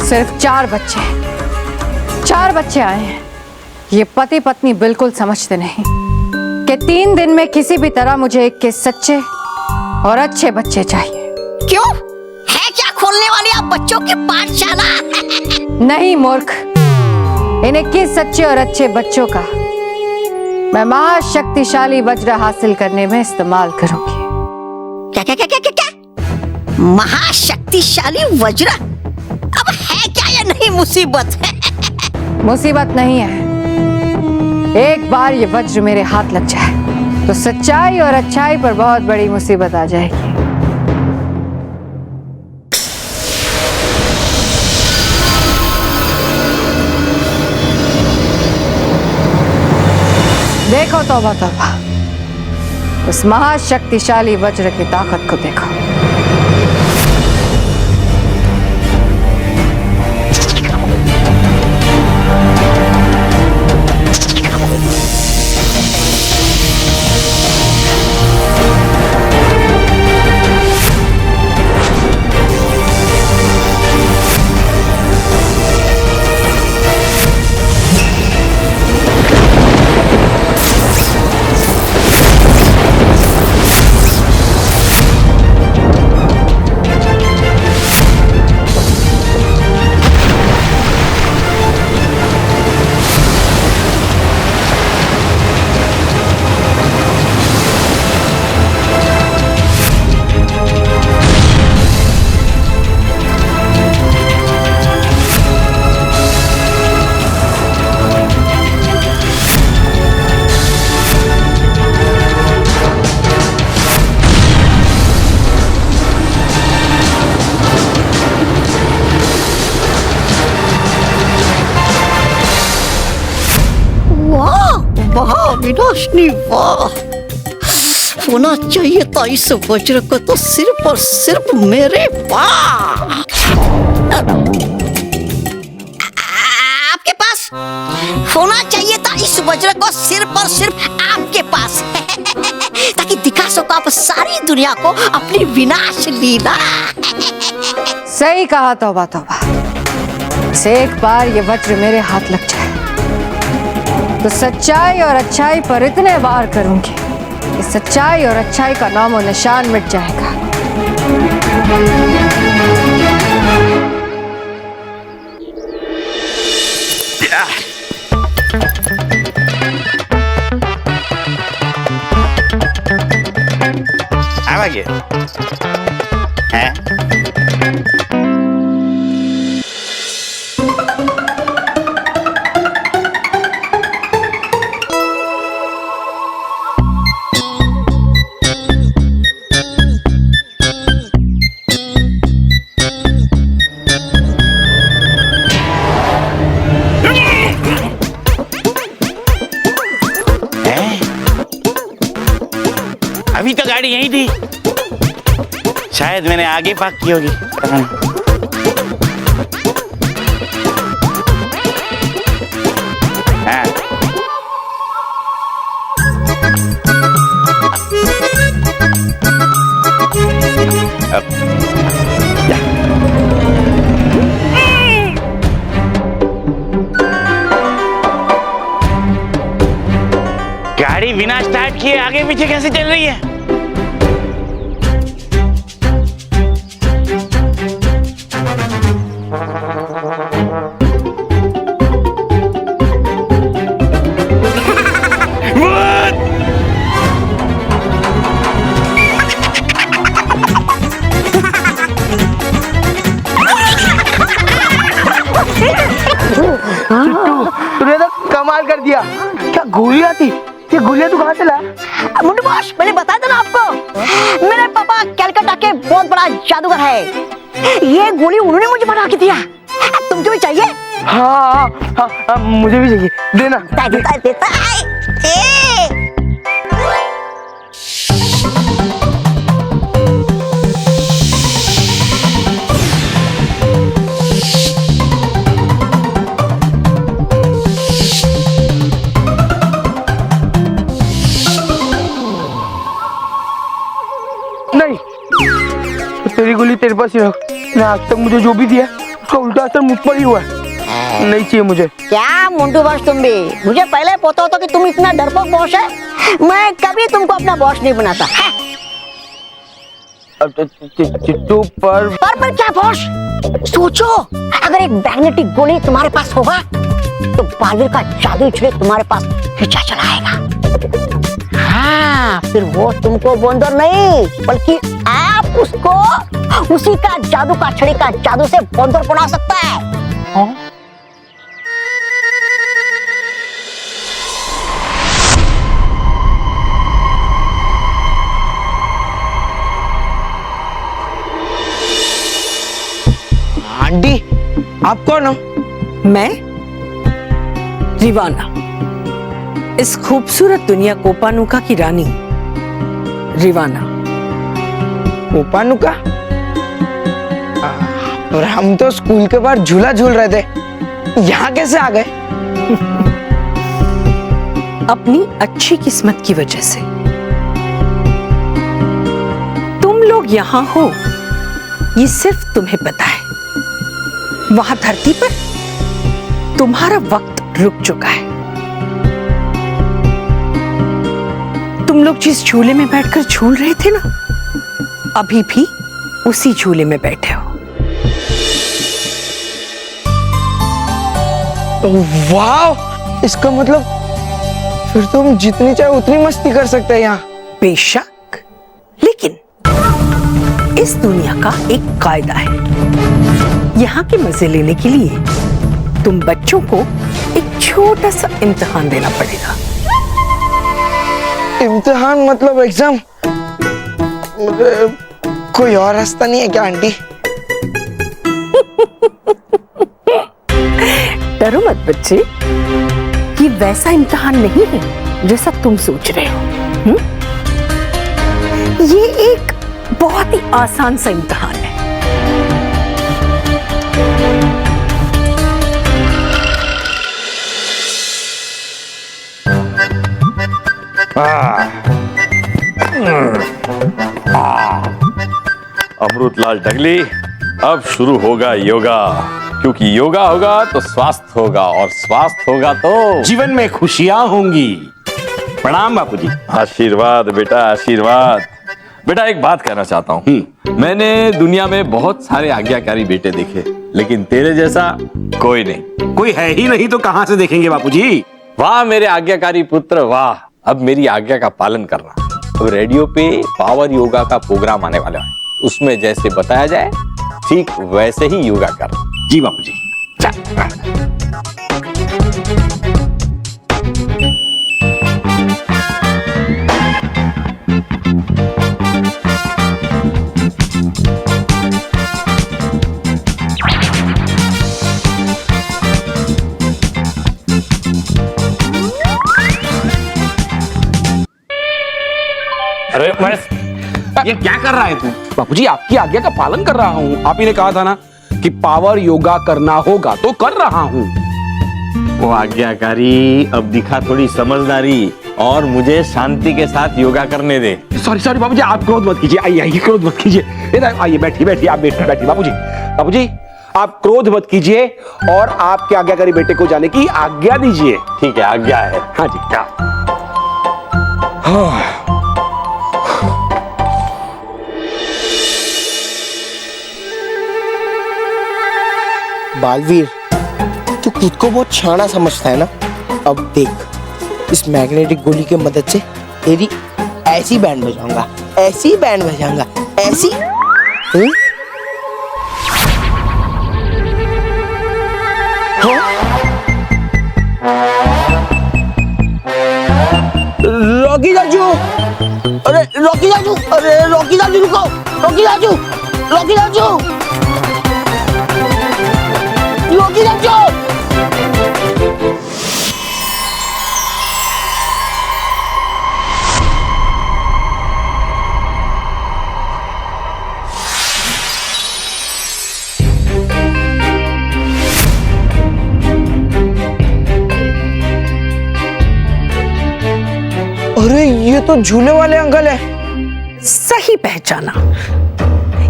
सिर्फ 4 बच्चे आए हैं। ये पति पत्नी बिल्कुल समझते नहीं कि 3 दिन में किसी भी तरह मुझे 21 सच्चे और अच्छे बच्चे चाहिए। क्यों? है क्या खोलने वाली आप बच्चों की पाठशाला? नहीं मूर्ख, इन 21 सच्चे और अच्छे बच्चों का मैं महाशक्तिशाली वज्र हासिल करने में इस्तेमाल करूंगी। क्या क्या क्या क्या क्या क्या? महाशक्तिशाली वज्र? अब है क्या या नहीं मुसीबत? मुसीबत नहीं है। एक बार ये वज्र मेरे हाथ लग जाए तो सच्चाई और अच्छाई पर बहुत बड़ी मुसीबत आ जाएगी। देखो तौबा तौबा, उस महाशक्तिशाली वज्र की ताकत को देखो। विनाशनी वाह, होना चाहिए था इस वज्र को तो सिर्फ और सिर्फ मेरे पास। आपके पास होना चाहिए था इस वज्र को सिर्फ और सिर्फ आपके पास ताकि दिखा सको आप सारी दुनिया को अपनी विनाश लीला। सही कहा तौबा तौबा, से एक बार ये वज्र मेरे हाथ लग जाए तो सच्चाई और अच्छाई पर इतने वार करूंगी कि सच्चाई और अच्छाई का नामो निशान मिट जाएगा। आवाज है? अभी तो गाड़ी यहीं थी, शायद मैंने आगे पार्क की होगी। हाँ। गाड़ी बिना स्टार्ट किए आगे पीछे कैसे चल रही है? तूने तो कमाल कर दिया। क्या गोलियां थी? ये गोलियां तू कहाँ से लाया? मुन्नू बॉस, मैंने बताया था ना आपको, मेरे पापा कलकत्ता के बहुत बड़ा जादूगर है। ये गोली उन्होंने मुझे बना के दिया। तुमको भी चाहिए? हाँ, मुझे भी चाहिए, देना। देता है। नहीं, तेरी गोली तेरे पास ही रख। आज तक मुझे जो भी दिया उसका उल्टा असर मुझ पर ही हुआ है। नहीं चाहिए मुझे। क्या मुंडू बॉस तुम भी, मुझे पहले पता होता कि तुम इतना डरपोक बॉस है, मैं कभी तुमको अपना बॉस नहीं बनाता। चिट्टू पर क्या बॉस? सोचो, अगर एक मैग्नेटिक गोली तुम्हारे पास होगा तो बालवीर का जादू छुड़े तुम्हारे पास खींचा चला आएगा। हाँ, फिर वो तुमको बंदर नहीं बल्कि आप उसको उसी का जादू का छड़ी का जादू से बंदर बना सकता है। हाँ? आंटी, आप कौन हो? मैं रिवाना, इस खूबसूरत दुनिया कोपानुका की रानी रिवाना। कोपानुका? और हम तो स्कूल के बाहर झूला झूल रहे थे, यहाँ कैसे आ गए? अपनी अच्छी किस्मत की वजह से तुम लोग यहाँ हो, ये सिर्फ तुम्हें पता है। वहां धरती पर तुम्हारा वक्त रुक चुका है। तुम लोग जिस झूले में बैठकर झूल रहे थे ना, अभी भी उसी झूले में बैठे हो। वाह, इसका मतलब फिर तो हम जितनी चाहे उतनी मस्ती कर सकते हैं यहाँ। बेशक, लेकिन इस दुनिया का एक कायदा है। यहाँ के मजे लेने के लिए तुम बच्चों को एक छोटा सा इम्तिहान देना पड़ेगा। इम्तिहान मतलब एग्जाम? कोई और रास्ता नहीं है क्या आंटी? डरो मत बच्चे, ये वैसा इम्तिहान नहीं है जैसा तुम सोच रहे हो। ये एक बहुत ही आसान सा इम्तिहान है। अमृतलाल डगली, अब शुरू होगा योगा, क्योंकि योगा होगा तो स्वास्थ्य होगा, और स्वास्थ्य होगा तो जीवन में खुशियां होंगी। प्रणाम बापूजी। आशीर्वाद बेटा, आशीर्वाद। बेटा एक बात कहना चाहता हूँ, मैंने दुनिया में बहुत सारे आज्ञाकारी बेटे देखे, लेकिन तेरे जैसा कोई नहीं। कोई है ही नहीं तो कहां से देखेंगे बापूजी? वाह मेरे आज्ञाकारी पुत्र, वाह। अब मेरी आज्ञा का पालन करना। अब रेडियो पे पावर योगा का प्रोग्राम आने वाला है, उसमें जैसे बताया जाए ठीक वैसे ही योगा कर। जी बापूजी। अरे मैं ये क्या कर रहा है तू? बापूजी आपकी आज्ञा का पालन कर रहा हूँ। आप ही ने कहा था ना कि पावर योगा करना होगा, तो कर रहा हूँ। वो आज्ञाकारी, अब दिखा थोड़ी समझदारी और मुझे शांति के साथ योगा करने दे। सॉरी बाबूजी, आप क्रोध मत कीजिए। आइए क्रोध मत कीजिए। इधर आइए, बैठिए आप बैठिए बाबूजी आप क्रोध मत कीजिए और आपके आज्ञाकारी बेटे को जाने की आज्ञा दीजिए। ठीक है, आज्ञा है। हाँ जी। क्या? बालवीर, तू खुद को बहुत शाना समझता है ना? अब देख, इस मैग्नेटिक गोली की मदद से तेरी ऐसी बैंड बजाऊंगा, ऐसी बैंड बजाऊंगा, ऐसी। रॉकी जाजू, अरे रॉकी जाजू, अरे रॉकी जाजू रुको, Rocky Jaju, Rocky Jaju, Rocky Jaju. अरे ये तो झूले वाले अंकल है। सही पहचाना,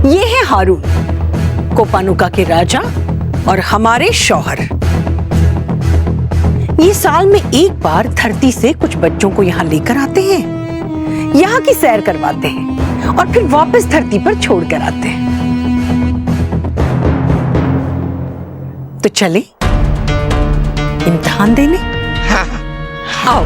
ये है हारून, कोपानुका के राजा और हमारे शौहर ये साल में एक बार धरती से कुछ बच्चों को यहाँ लेकर आते हैं, यहाँ की सैर करवाते हैं और फिर वापस धरती पर छोड़ कर आते हैं। तो चले इम्तिहान देने। हाँ आओ।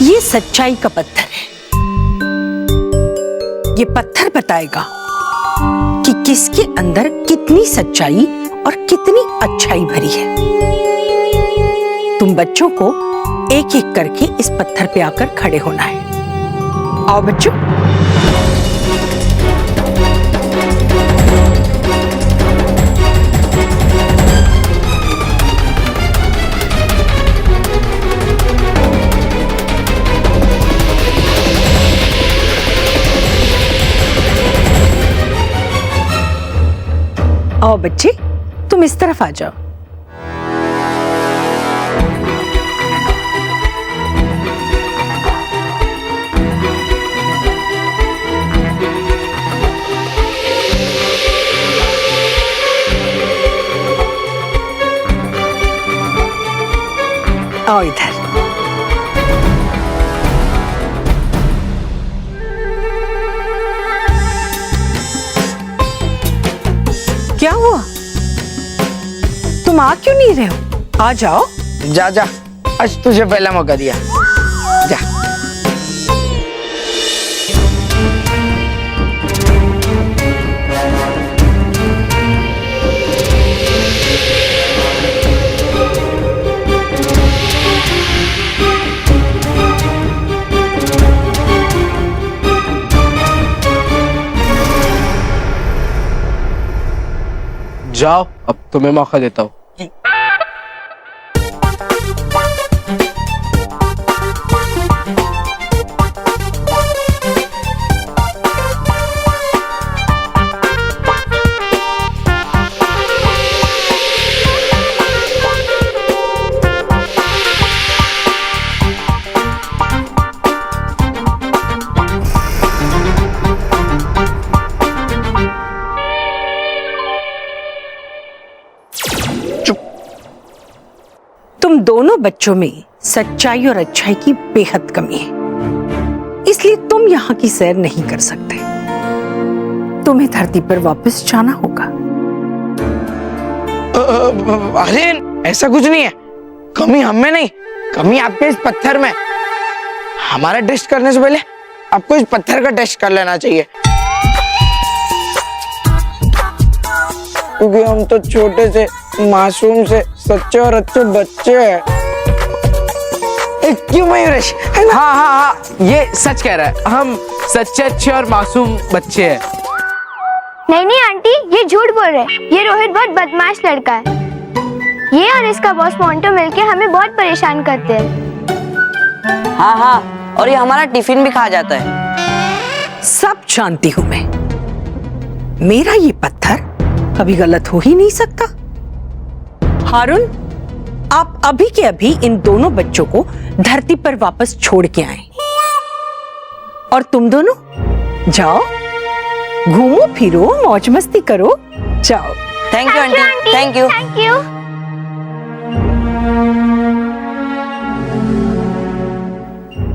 ये सच्चाई का पत्थर है। ये पत्थर बताएगा कि किसके अंदर कितनी सच्चाई और कितनी अच्छाई भरी है। तुम बच्चों को एक एक करके इस पत्थर पे आकर खड़े होना है। आओ बच्चों। आओ बच्चे, तुम इस तरफ आ जाओ। आओ इधर। क्या हुआ? तुम आ क्यों नहीं रहे हो? आ जाओ। जा जा, आज तुझे पहला मौका दिया, जा। जाओ, अब तुम्हें मौका देता हूँ। तुम दोनों बच्चों में सच्चाई और अच्छाई की बेहद कमी है, इसलिए तुम यहाँ की सैर नहीं कर सकते। तुम्हें धरती पर वापस जाना होगा। अरे ऐसा कुछ नहीं है, कमी हम में नहीं, कमी आपके इस पत्थर में। हमारा टेस्ट करने से पहले आपको इस पत्थर का टेस्ट कर लेना चाहिए, क्योंकि हम तो छोटे से मासूम से सच्चे और अच्छे बच्चे हैं। क्यों मयूरेश? है ना? हाँ हाँ हाँ, ये सच कह रहा है, हम सच्चे अच्छे और मासूम बच्चे हैं। नहीं नहीं आंटी, ये झूठ बोल रहे हैं। ये रोहित बहुत बदमाश लड़का है। ये और इसका बॉस मोंटो मिलके हमें बहुत परेशान करते हैं। हाँ हाँ, और ये हमारा टिफिन भी खा जाता है। सब जानती हूं मैं, मेरा ये पत्थर कभी गलत हो ही नहीं सकता। हारून, आप अभी के अभी इन दोनों बच्चों को धरती पर वापस छोड़ के आए, और तुम दोनों जाओ, घूमो फिरो, मौज मस्ती करो, जाओ। Thank you aunty, thank you. Thank you.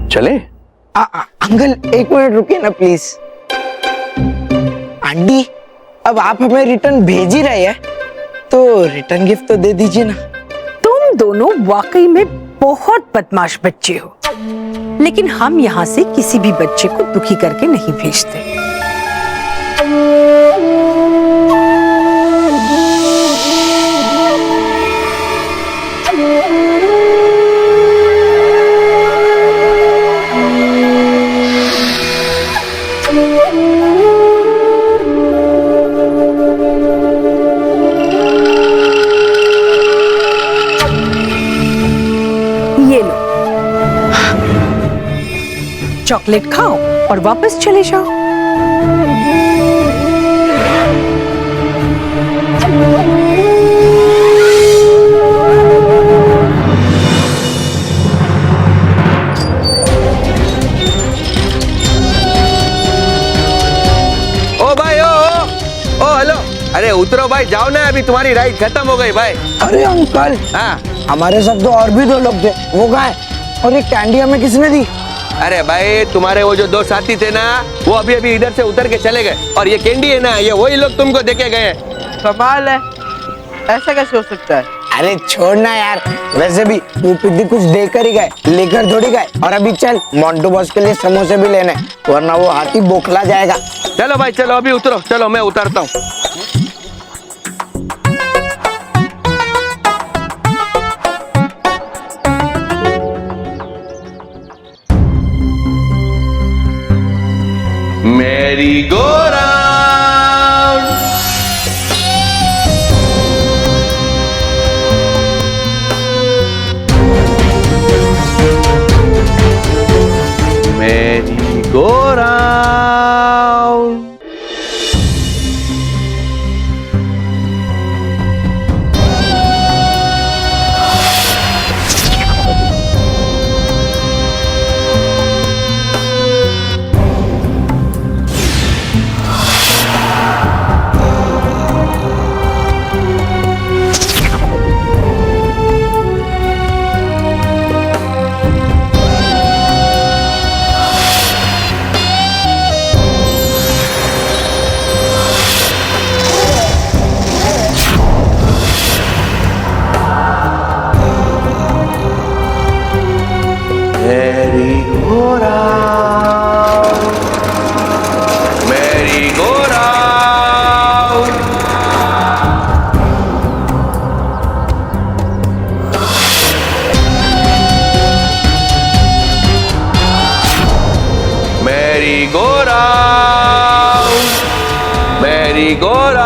चले? अंकल एक मिनट रुकिए ना प्लीज। आंटी, अब आप हमें रिटर्न भेज ही रहे हैं, तो रिटर्न गिफ्ट तो दे दीजिए ना। तुम दोनों वाकई में बहुत बदमाश बच्चे हो, लेकिन हम यहाँ से किसी भी बच्चे को दुखी करके नहीं भेजते। ये लो, चॉकलेट खाओ और वापस चले जाओ। अरे उतरो भाई, जाओ ना, अभी तुम्हारी राइड खत्म हो गई भाई। अरे अंकल, हाँ हमारे साथ तो और भी 2 लोग थे, वो कहाँ है? और ये कैंडी हमें किसने दी? अरे भाई, तुम्हारे वो जो 2 साथी थे ना, वो अभी अभी इधर से उतर के चले गए। और ये कैंडी है ना, ये वही लोग तुमको देके गए। कमाल है, ऐसा कैसे हो सकता है? अरे छोड़ना यार, वैसे भी वो पिद्दी कुछ देकर ही गए, लेकर थोड़ी गए। और अभी चल मोंटू बॉस के लिए समोसे भी लेने, वरना वो हाथी बोखला जाएगा। चलो भाई चलो, अभी उतरो, चलो मैं उतरता हूँ। मेरी गोरा मेरी गोरा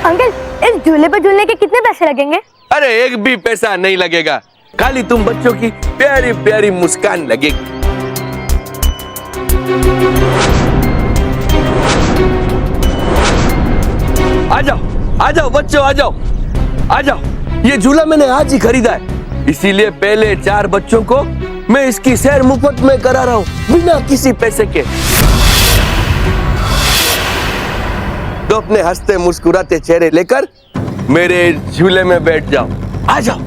अंकल, इस झूले पर झूलने के कितने पैसे लगेंगे? अरे एक भी पैसा नहीं लगेगा, खाली तुम बच्चों की प्यारी प्यारी मुस्कान लगेगी। आ जाओ बच्चों, आ जाओ। ये झूला मैंने आज ही खरीदा है, इसीलिए पहले 4 बच्चों को मैं इसकी सैर मुफ्त में करा रहा हूँ, बिना किसी पैसे के। तो अपने हंसते मुस्कुराते चेहरे लेकर मेरे झूले में बैठ जाओ। आ जाओ।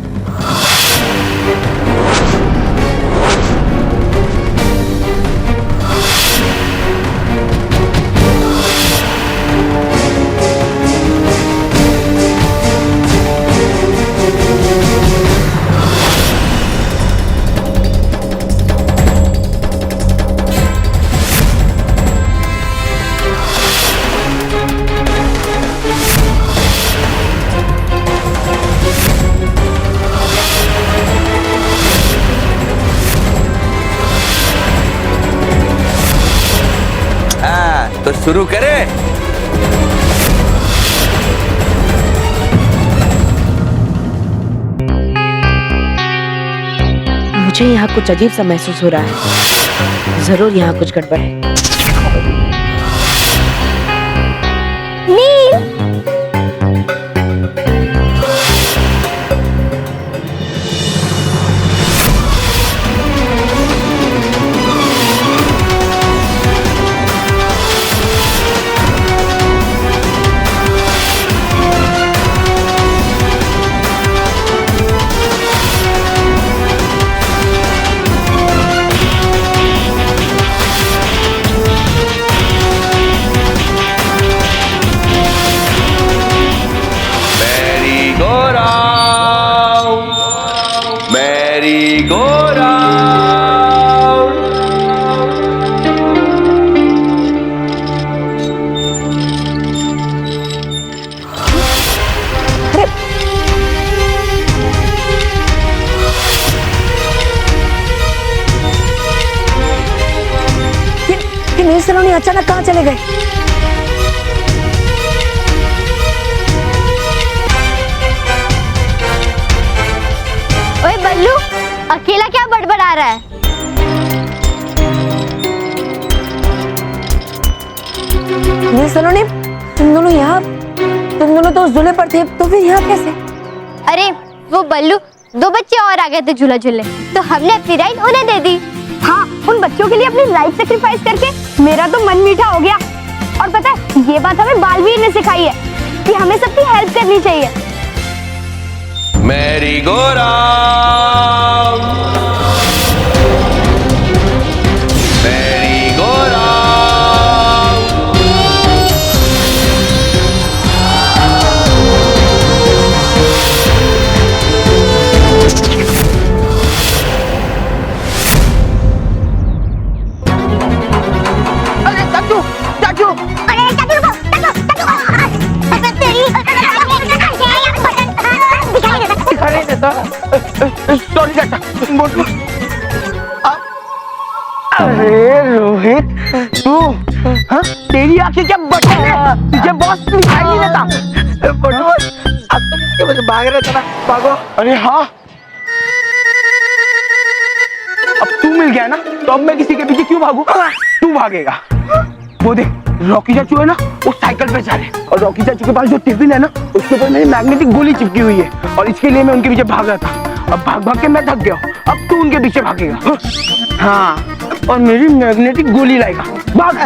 तो शुरू करें। मुझे यहाँ कुछ अजीब सा महसूस हो रहा है, जरूर यहाँ कुछ गड़बड़ है। सलोनी अचानक कहाँ चले गए? ओए बल्लू, अकेला क्या बड़बड़ा रहा है? ये सलोनी, तुम दोनों तो उस झूले पर थे, तो फिर यहाँ कैसे? अरे वो बल्लू, 2 बच्चे और आ गए थे झूला झूलने, तो हमने अपनी राइड उन्हें दे दी। हाँ, उन बच्चों के लिए अपनी लाइफ सैक्रिफाइस करके मेरा तो मन मीठा हो गया। और पता है, ये बात हमें बालवीर ने सिखाई है कि हमें सबकी हेल्प करनी चाहिए। मेरी गोरा मेरी गोरा अरे चाचू चाचू अरे चाचू रुको, चाचू तेरी दिखाई नहीं देता। सॉरी चाचा, बोल। अरे रोहित, तू हाँ तेरी आंखें क्या बड़ी है, तुझे बॉस दिखाई नहीं देता। बॉस अब तुम इसके वजह भाग रहे थे ना, भागो। अरे हाँ, अब तू मिल गया ना, तो अब मैं किसी के पीछे क्यों भागू? तू भागेगा। वो देख, रॉकी चाचू है ना, वो साइकिल पे जा रहे हैं और रॉकी चाचू के पास जो टिफिन है ना, उसके ऊपर मेरी मैग्नेटिक गोली चिपकी हुई है और इसके लिए मैं उनके पीछे भाग रहा था। अब भाग भाग के मैं थक गया हूँ, अब तू उनके पीछे भागेगा। हाँ, और मेरी मैग्नेटिक गोली लाएगा। भाग।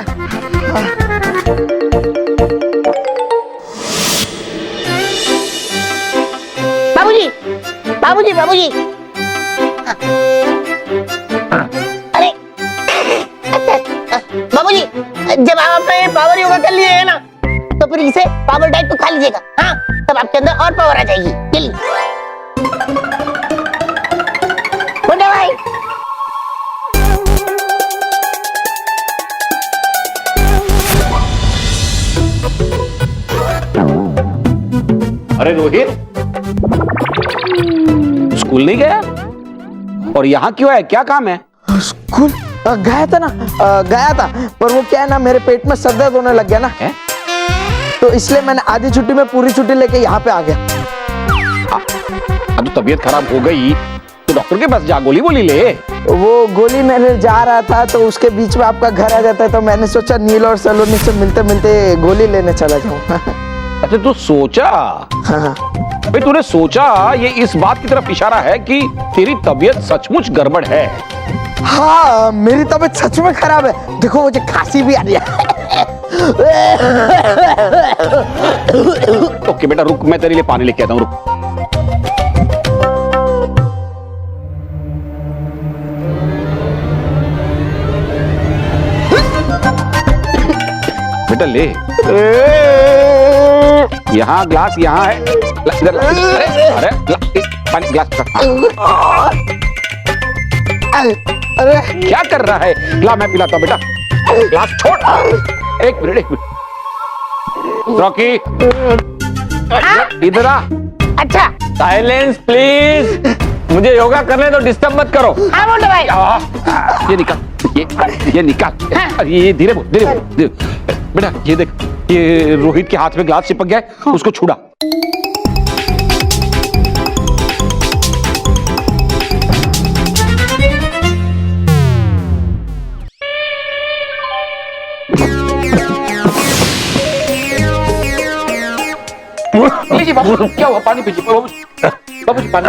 बाबूजी, बाबूजी, बाबूजी। अरे बाबूजी, जब आप अपने पावर योगा कर लिए है ना, तो फिर इसे पावर डाइट तो खा लीजिएगा। हाँ, तब आपके अंदर और पावर आ जाएगी। चलिए मुन्ना भाई। अरे रोहित, स्कूल नहीं गया और यहाँ क्यों है? क्या काम है? स्कूल गया था ना, गया था, पर वो क्या है ना, मेरे पेट में सर दर्द होने लग गया ना, तो इसलिए मैंने आधी छुट्टी में पूरी छुट्टी लेके यहाँ पे आ गया। अब तो तबीयत खराब हो गई तो डॉक्टर के पास जा, गोली बोली ले। वो गोली मैंने जा रहा था तो उसके बीच में आपका घर आ जाता है, तो मैंने सोचा नील और सलोनी से मिलते मिलते गोली लेने चला जाऊँ। अच्छा, तू सोचा? हाँ। भाई तूने सोचा, ये इस बात की तरफ इशारा है कि तेरी तबीयत सचमुच गड़बड़ है। हाँ, मेरी तबीयत सच में खराब है। देखो मुझे खांसी भी आ रही है। ओके बेटा रुक, मैं तेरे लिए पानी लेके आता हूँ, रुक। बेटा ले, यहाँ ग्लास यहाँ है, इधर अरे पानी ग्लास। अरे क्या कर रहा है? ला मैं पिलाता हूँ बेटा, ग्लास छोड़। एक मिनट। रॉकी इधर आ। अच्छा, साइलेंस प्लीज, मुझे योगा करने तो डिस्टर्ब मत करो। हाँ मुन्ना भाई। ये निकाल, ये निकाल। ये धीरे बोल, धीरे बोल। बेटा ये देख, ये रोहित के हाथ में ग्लास चिपक गया है, उसको छुड़ा। लीजिए बाबू, क्या हुआ? पानी पीजिए बाबू, बाबू जी पानी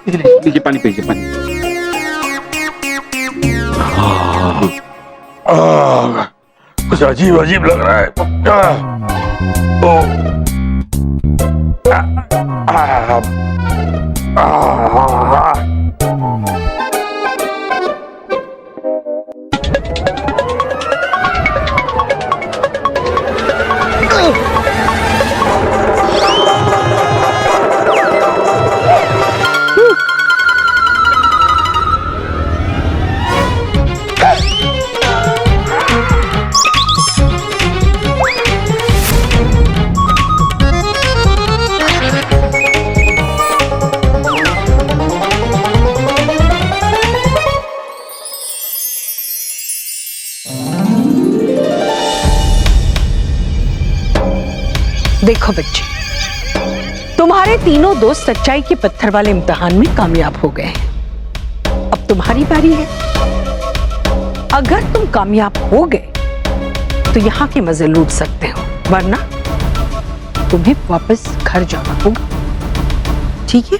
लीजिए, पानी पीजिए, पानी। कुछ अजीब अजीब लग रहा है। देखो बच्चे, तुम्हारे तीनों दोस्त सच्चाई के पत्थर वाले इम्तिहान में कामयाब हो गए हैं। अब तुम्हारी बारी है। अगर तुम कामयाब हो गए तो यहाँ के मजे लूट सकते हो, वरना तुम्हें वापस घर जाना होगा। ठीक है?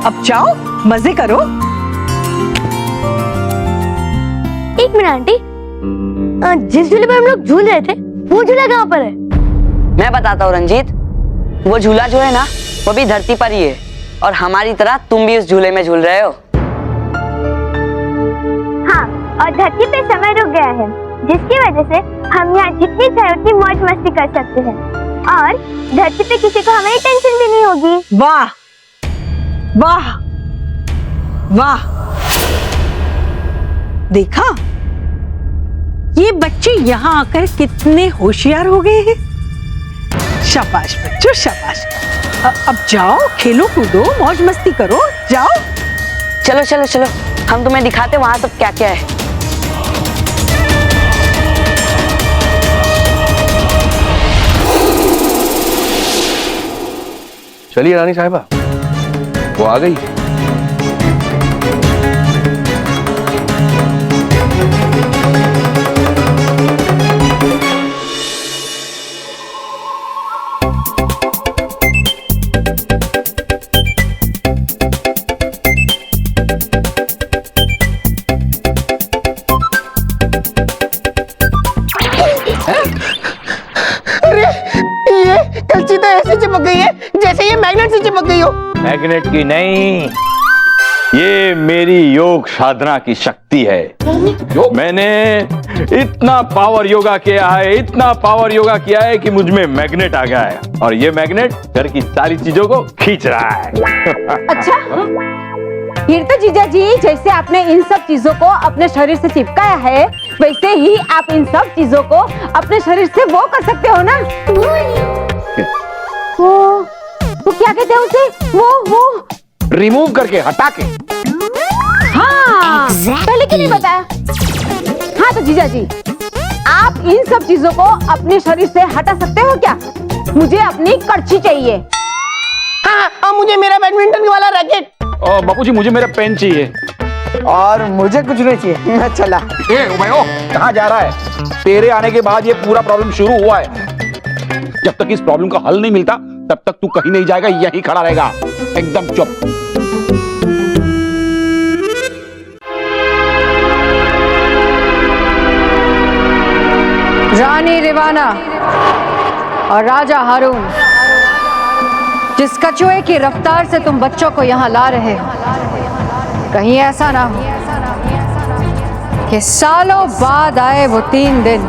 अब जाओ मजे करो। एक मिनट आंटी, जिस झूले पर हम लोग झूल रहे थे वो झूला कहाँ पर है? मैं बताता हूँ रंजीत, वो झूला जो है ना वो भी धरती पर ही है और हमारी तरह तुम भी उस झूले में झूल रहे हो। हाँ, और धरती पे समय रुक गया है जिसकी वजह से हम यहाँ जितनी चाहे उतनी मौज मस्ती कर सकते हैं और धरती पे किसी को हमारी टेंशन भी नहीं होगी। वाह वाह वाह, देखा ये बच्चे यहाँ आकर कितने होशियार हो गए हैं। शाबाश बच्चों शाबाश। अब जाओ खेलो कूदो मौज मस्ती करो, जाओ। चलो चलो चलो, हम तुम्हें दिखाते वहां सब क्या क्या है। चलिए रानी साहिबा, वो आ गई। ये कलची तो ऐसे चिपक गई है जैसे ये मैग्नेट से चिपक गई हो। मैग्नेट की नहीं, ये मेरी योग साधना की शक्ति है। मैंने इतना पावर योगा किया है, इतना पावर योगा किया है कि मुझ में मैग्नेट आ गया है और ये मैग्नेट घर की सारी चीजों को खींच रहा है। अच्छा, फिर तो जीजा जी जैसे आपने इन सब चीजों को अपने शरीर से चिपकाया है वैसे ही आप इन सब चीजों को अपने शरीर से वो कर सकते हो ना। वो क्या कहते हैं उसे, वो रिमूव करके, हटा के। हाँ, पहले क्यों नहीं बताया? हाँ तो जीजा जी आप इन सब चीजों को अपने शरीर से हटा सकते हो क्या? मुझे अपनी कड़छी चाहिए। हाँ, मुझे मेरा बैडमिंटन वाला रैकेट। बापूजी मुझे मेरा पेन चाहिए। और मुझे कुछ नहीं चाहिए, मैं चला। उबैयो कहाँ जा रहा है? तेरे आने के बाद ये पूरा प्रॉब्लम शुरू हुआ है। जब तक इस प्रॉब्लम का हल नहीं मिलता तब तक तू कहीं नहीं जाएगा, यहीं खड़ा रहेगा एकदम चुप। रानी रिवाना और राजा हारून, जिस कछुए की रफ्तार से तुम बच्चों को यहाँ ला रहे हो, कहीं ऐसा ना हो कि सालों बाद आए वो 3 दिन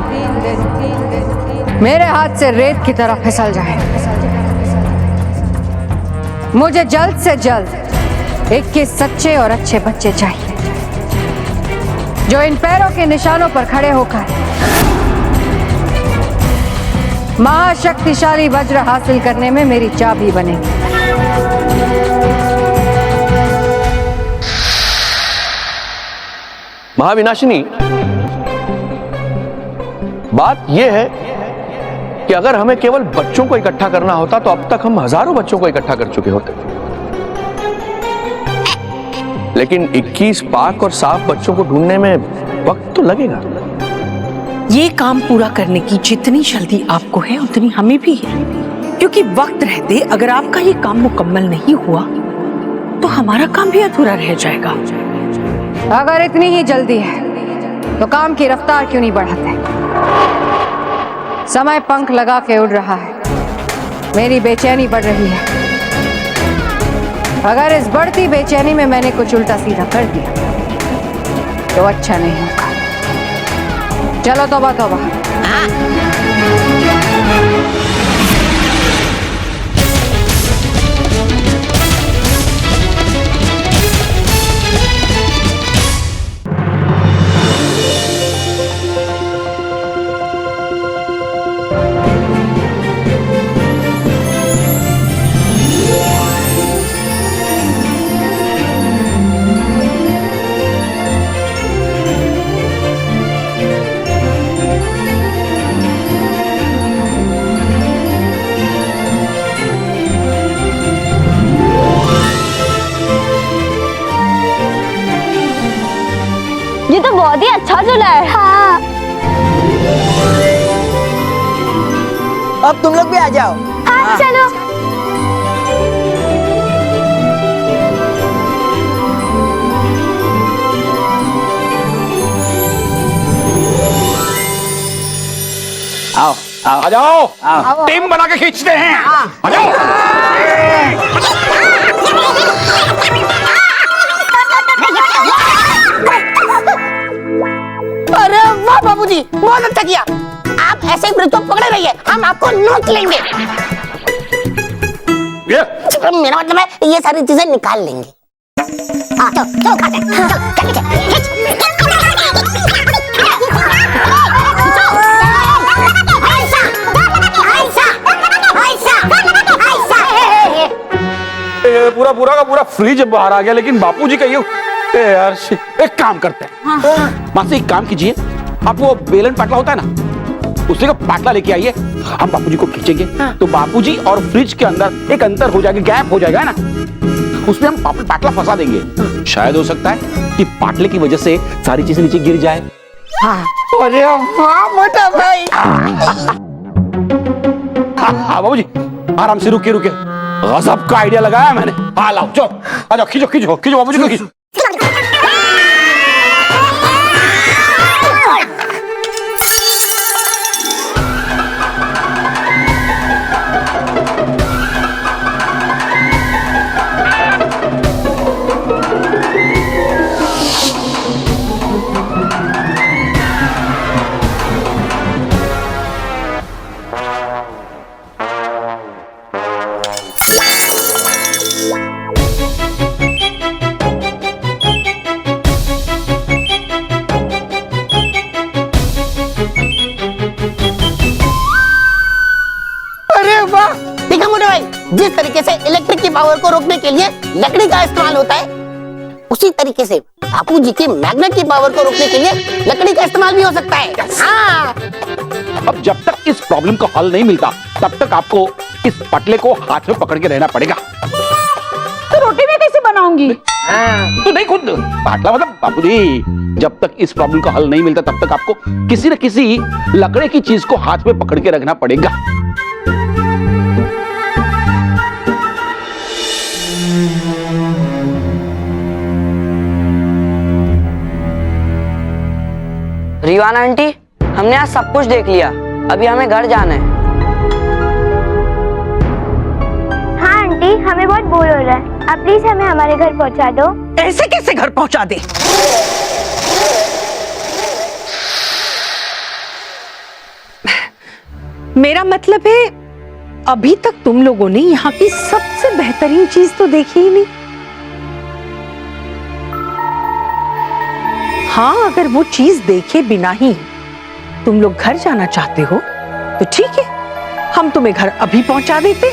मेरे हाथ से रेत की तरह फिसल जाए। मुझे जल्द से जल्द 21 सच्चे और अच्छे बच्चे चाहिए जो इन पैरों के निशानों पर खड़े होकर महाशक्तिशाली वज्र हासिल करने में मेरी चाबी बनेगी। महाविनाशिनी, बात यह है कि अगर हमें केवल बच्चों को इकट्ठा करना होता तो अब तक हम हजारों बच्चों को इकट्ठा कर चुके होते, लेकिन 21 पाक और साफ बच्चों को ढूंढने में वक्त तो लगेगा। ये काम पूरा करने की जितनी जल्दी आपको है उतनी हमें भी है, क्योंकि वक्त रहते अगर आपका ये काम मुकम्मल नहीं हुआ तो हमारा काम भी अधूरा रह जाएगा। अगर इतनी ही जल्दी है तो काम की रफ्तार क्यों नहीं बढ़ाते? समय पंख लगा के उड़ रहा है, मेरी बेचैनी बढ़ रही है। अगर इस बढ़ती बेचैनी में मैंने कुछ उल्टा सीधा कर दिया तो अच्छा नहीं होगा। चलो तौबा तौबा। आ जाओ, टीम बना के खींचते हैं। आ जाओ। अरे वाह बाबूजी, बहुत अच्छा किया। आप ऐसे ब्रिज को पकड़े रहिए, हम आपको नोच लेंगे। मेरा मतलब है ये सारी चीजें निकाल लेंगे। हाँ, चलो चलो खाते हैं। चलो, खींच। पूरा पूरा का पूरा फ्रिज बाहर आ गया, लेकिन बापूजी का ये यार एक काम करते हैं। मासी एक काम कीजिए, आप वो बेलन पाटला होता है ना, उसी का पाटला लेके आइए, हम बापूजी को खींचेंगे। तो बापूजी और फ्रिज के अंदर एक अंतर हो जाएगा, गैप हो जाएगा ना, उसमें हम पाटला फंसा देंगे। शायद हो सकता है कि पाटले की वजह से सारी चीजें नीचे गिर जाए। अरे वाह मोटा भाई। हाँ बाबूजी, आराम से रुके रुके, गजब का आइडिया लगाया मैंने। हाँ लाओ, चलो आ जाओ, खींचो खींचो खींचो बाबूजी को, खींचो। जिस तरीके से इलेक्ट्रिक की पावर को रोकने के लिए लकड़ी का इस्तेमाल होता है, उसी तरीके से बापूजी की मैग्नेट की पावर को रोकने के लिए लकड़ी का इस्तेमाल भी हो सकता है। हाँ। अब जब तक इस प्रॉब्लम का हल नहीं मिलता, तब तक आपको इस पटले को हाथ में पकड़ के रहना पड़ेगा। तो रोटी मैं कैसे बनाऊंगी? तो नहीं, खुद पाटला मतलब बापूजी, जब तक इस प्रॉब्लम का हल नहीं मिलता, तब तक आपको किसी न किसी लकड़े की चीज को हाथ में पकड़ के रखना पड़ेगा। रिवाना आंटी, हमने आज सब कुछ देख लिया, अभी हमें घर जाना है। हाँ आंटी, हमें बहुत बोर हो रहा है, आप प्लीज हमें हमारे घर पहुंचा दो। ऐसे कैसे घर पहुंचा दे? मेरा मतलब है, अभी तक तुम लोगों ने यहाँ की सबसे बेहतरीन चीज तो देखी ही नहीं। हाँ, अगर वो चीज देखे बिना ही तुम लोग घर जाना चाहते हो तो ठीक है, हम तुम्हें घर अभी पहुंचा देते।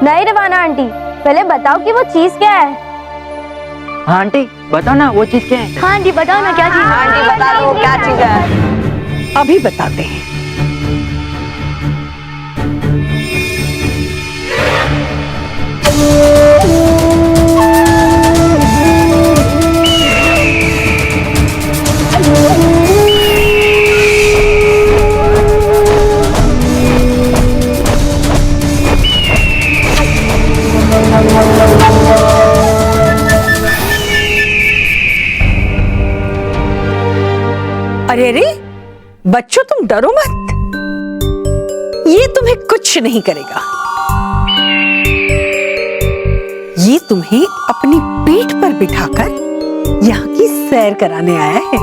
नहीं रवाना आंटी, पहले बताओ कि वो चीज क्या है। हाँ आंटी, बताओ ना वो चीज क्या है। हाँ आंटी बताओ ना क्या चीज है। हाँ आंटी बता दो क्या चीज है। अभी बताते हैं। अरे अरे बच्चों, तुम डरो मत, ये तुम्हें कुछ नहीं करेगा। ये तुम्हें अपनी पीठ पर बिठाकर यहाँ की सैर कराने आया है।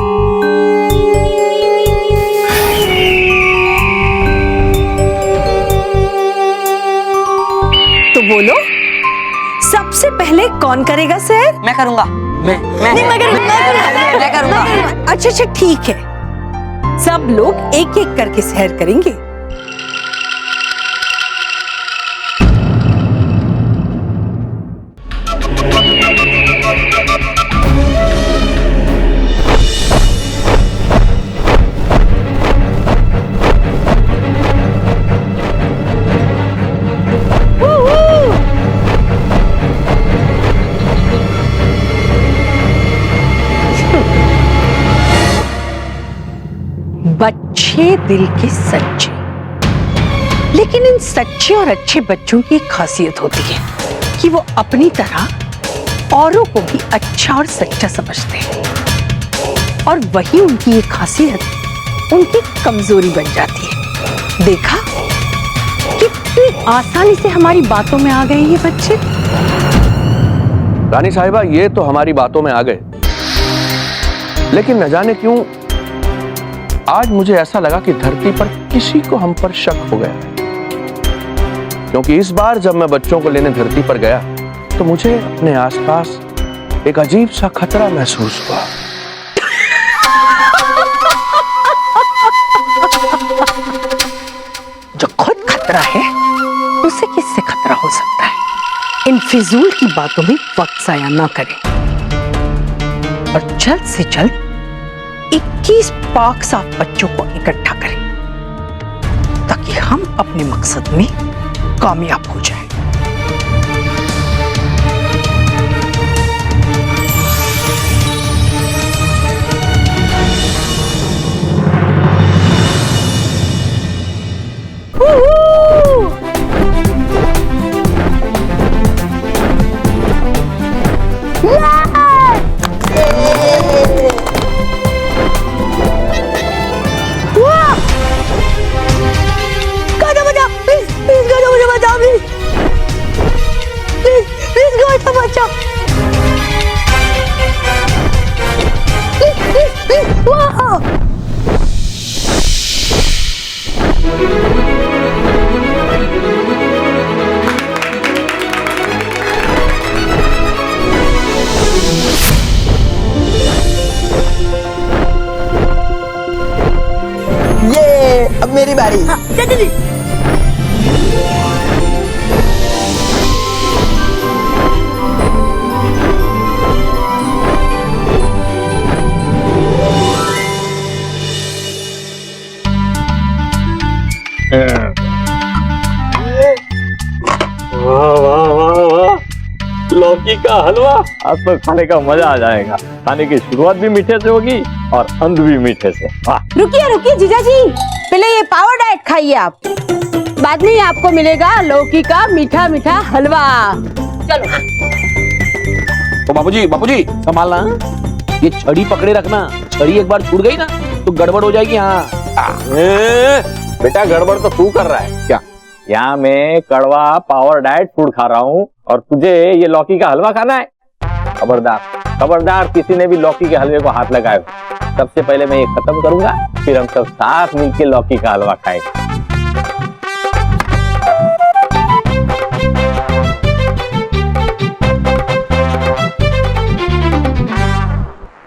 तो बोलो, सबसे पहले कौन करेगा सैर? मैं करूंगा। मैं करूंगा। अच्छा अच्छा ठीक है, सब लोग एक एक करके सैर करेंगे। बच्चे दिल के सच्चे, लेकिन इन सच्चे और अच्छे बच्चों की एक खासियत होती है कि वो अपनी तरह औरों को भी अच्छा और सच्चा समझते हैं, और वही उनकी एक खासियत उनकी कमजोरी बन जाती है। देखा कितनी आसानी से हमारी बातों में आ गए ये बच्चे। रानी साहिबा, ये तो हमारी बातों में आ गए, लेकिन न जाने क्यों आज मुझे ऐसा लगा कि धरती पर किसी को हम पर शक हो गया। क्योंकि इस बार जब मैं बच्चों को लेने धरती पर गया तो मुझे अपने आसपास एक अजीब सा खतरा महसूस हुआ। जो खुद खतरा है उसे किससे खतरा हो सकता है? इन फिजूल की बातों में वक्त जाया ना करें और जल्द से जल्द 21 पाक साफ बच्चों को इकट्ठा करें ताकि हम अपने मकसद में कामयाब हो जाएं। अब मेरी बारी। लौकी का हलवा आज तो खाने का मजा आ जाएगा। खाने की शुरुआत भी मीठे से होगी और अंत भी मीठे से। रुकिए रुकिए जीजा जी, पहले ये पावर डाइट खाइए आप, बाद में आपको मिलेगा लौकी का मीठा मीठा हलवा। चलो। तो बापूजी संभालना, ये छड़ी पकड़े रखना। छड़ी एक बार छूट गई ना तो गड़बड़ हो जाएगी। हाँ बेटा, गड़बड़ तो तू कर रहा है क्या? यहाँ मैं कड़वा पावर डाइट फूड खा रहा हूँ और तुझे ये लौकी का हलवा खाना है। खबरदार किसी ने भी लौकी के हलवे को हाथ लगाए। सबसे पहले मैं ये खत्म करूंगा, फिर हम सब साथ मिलकर लौकी का हलवा खाएंगे।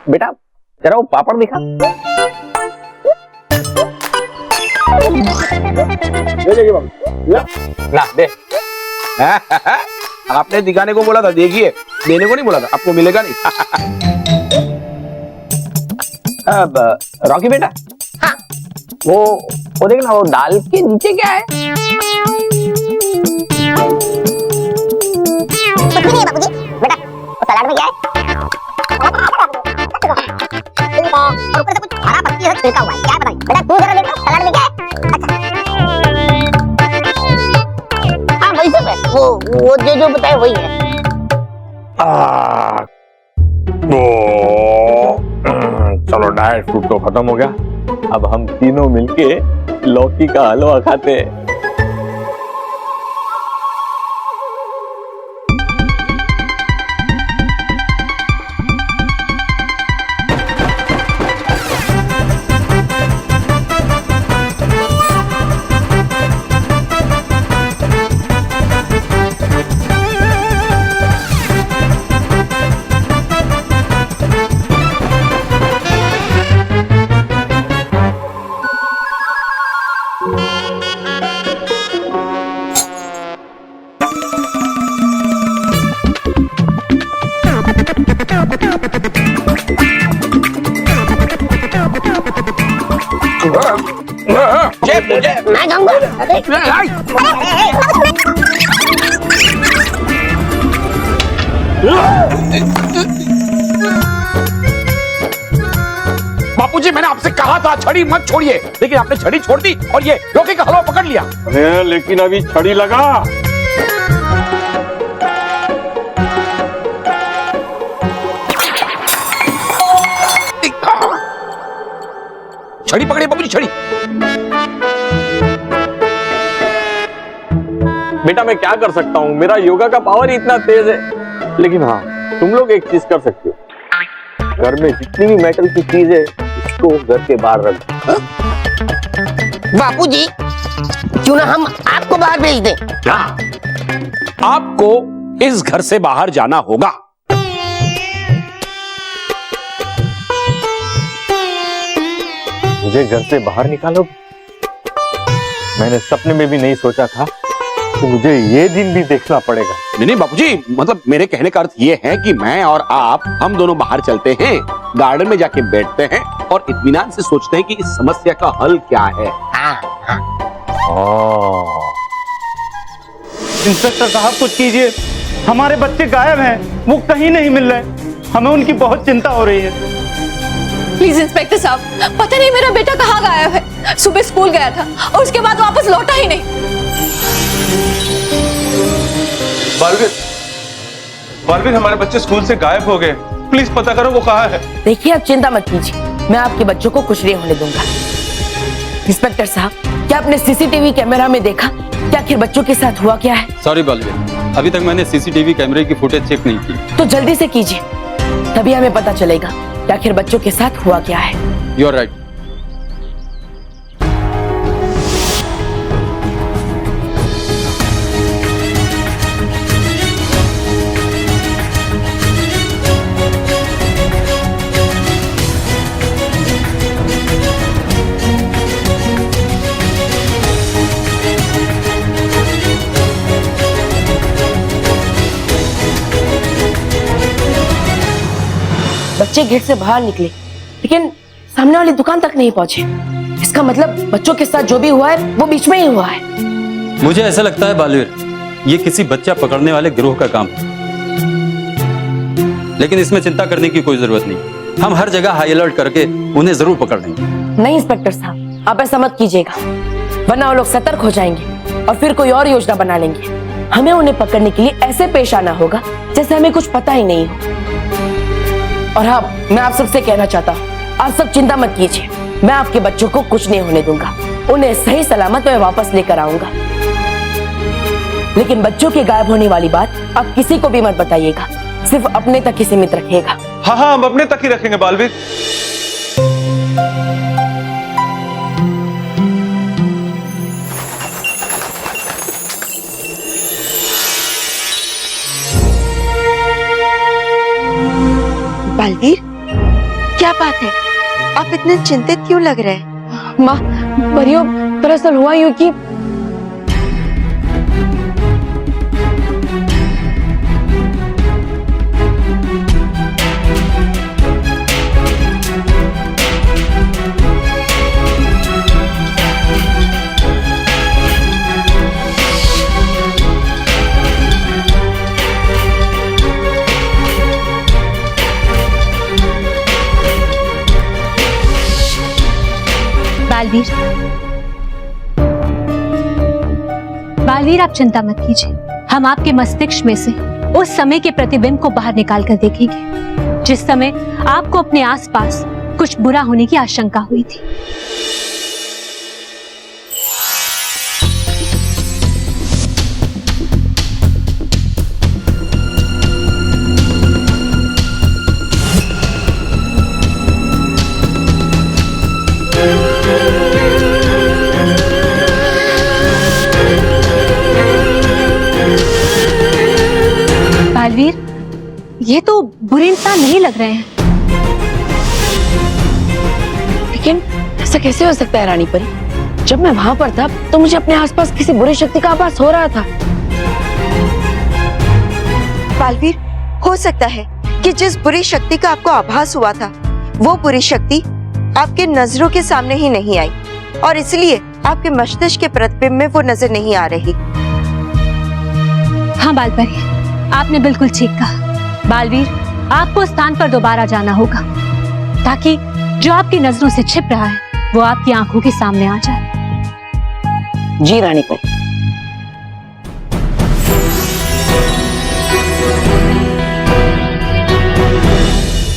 बेटा जरा वो पापड़ दिखा। ला दे। आपने दिखाने को बोला था, देखिए, देने को नहीं बोला था। आपको मिलेगा नहीं। अब रॉकी बेटा, हाँ वो देखना, वो दाल के नीचे क्या है? कुछ भी नहीं है बाबूजी। बेटा वो सलाद में क्या है? और ऊपर से कुछ हरा पत्ती है छिड़का हुआ है। क्या है बताइए बेटा, तू जरा देख लो सलाद में क्या है। अच्छा हाँ वही सब है, वो जो बताए वही है। चलो डाइट फूड तो खत्म हो गया, अब हम तीनों मिलके लौकी का हलवा खाते हैं। मैं जाऊंगा। बापूजी मैंने आपसे कहा था छड़ी मत छोड़िए, लेकिन आपने छड़ी छोड़ दी और ये लौकी का हलवा पकड़ लिया। अरे लेकिन अभी छड़ी लगा। छड़ी पकड़ी बाबूजी। मेरी छड़ी। बेटा मैं क्या कर सकता हूँ, मेरा योगा का पावर ही इतना तेज है। लेकिन हाँ, तुम लोग एक चीज कर सकते हो, घर में जितनी भी मेटल की चीज है उसको घर के बाहर रख दो। बापूजी, क्यों ना हम आपको बाहर भेज दें? क्या? आपको इस घर से बाहर जाना होगा। मुझे घर से बाहर निकालोगे? मैंने सपने में भी नहीं सोचा था कि मुझे ये दिन भी देखना पड़ेगा। नहीं बापूजी, मतलब मेरे कहने का अर्थ ये है कि मैं और आप, हम दोनों बाहर चलते हैं, गार्डन में जाके बैठते हैं और इत्मीनान से सोचते हैं कि इस समस्या का हल क्या है। इंस्पेक्टर साहब कुछ कीजिए, हमारे बच्चे गायब हैं, वो कहीं नहीं मिल रहे, हमें उनकी बहुत चिंता हो रही है। प्लीज इंस्पेक्टर साहब, पता नहीं मेरा बेटा कहाँ गायब है। सुबह स्कूल गया था और उसके बाद वापस लौटा ही नहीं। बालवीर, हमारे बच्चे स्कूल से गायब हो गए, प्लीज पता करो वो कहाँ है। देखिए आप चिंता मत कीजिए, मैं आपके बच्चों को कुछ नहीं होने दूंगा। इंस्पेक्टर साहब, क्या आपने सीसीटीवी कैमरा में देखा कि आखिर बच्चों के साथ हुआ क्या है? सॉरी बालवीर, अभी तक मैंने सीसीटीवी कैमरे की फुटेज चेक नहीं की। तो जल्दी से कीजिए, तभी हमें पता चलेगा कि आखिर बच्चों के साथ हुआ क्या है। You are right. बच्चे गेट से बाहर निकले लेकिन सामने वाली दुकान तक नहीं पहुंचे। इसका मतलब बच्चों के साथ जो भी हुआ है वो बीच में ही हुआ है। मुझे ऐसा लगता है बालवीर, ये किसी बच्चा पकड़ने वाले गिरोह का काम है, लेकिन इसमें चिंता करने की कोई जरूरत नहीं। हम हर जगह हाई अलर्ट करके उन्हें जरूर पकड़ लेंगे। नहीं इंस्पेक्टर साहब, आप ऐसा मत कीजिएगा, वरना वो लोग सतर्क हो जाएंगे और फिर कोई और योजना बना लेंगे। हमें उन्हें पकड़ने के लिए ऐसे पेश आना होगा जैसे हमें कुछ पता ही नहीं हो। और हाँ, मैं आप सबसे कहना चाहता हूँ, आप सब चिंता मत कीजिए, मैं आपके बच्चों को कुछ नहीं होने दूंगा, उन्हें सही सलामत मैं वापस लेकर आऊंगा। लेकिन बच्चों के गायब होने वाली बात आप किसी को भी मत बताइएगा, सिर्फ अपने तक ही सीमित रखिएगा। हाँ, हम अपने तक ही रखेंगे बालवीर। बालवीर, क्या बात है? आप इतने चिंतित क्यों लग रहे हैं? माँ, परियो, दरअसल हुआ यूं कि बालवीर, आप चिंता मत कीजिए, हम आपके मस्तिष्क में से उस समय के प्रतिबिंब को बाहर निकाल कर देखेंगे जिस समय आपको अपने आसपास कुछ बुरा होने की आशंका हुई थी। बालवीर, ये तो बुरे इंसान नहीं लग रहे हैं। लेकिन ऐसा कैसे हो सकता है रानी परी? जब मैं वहां पर था तो मुझे अपने आसपास किसी बुरी शक्ति का आभास हो रहा था। बालवीर, हो सकता है कि जिस बुरी शक्ति का आपको आभास हुआ था वो बुरी शक्ति आपके नजरों के सामने ही नहीं आई और इसलिए आपके मस्तिष्क के प्रतिबिंब में वो नजर नहीं आ रही। हाँ बालपरी, आपने बिल्कुल ठीक कहा। बालवीर, आपको उस स्थान पर दोबारा जाना होगा ताकि जो आपकी नजरों से छिप रहा है वो आपकी आंखों के सामने आ जाए। जी रानी परी।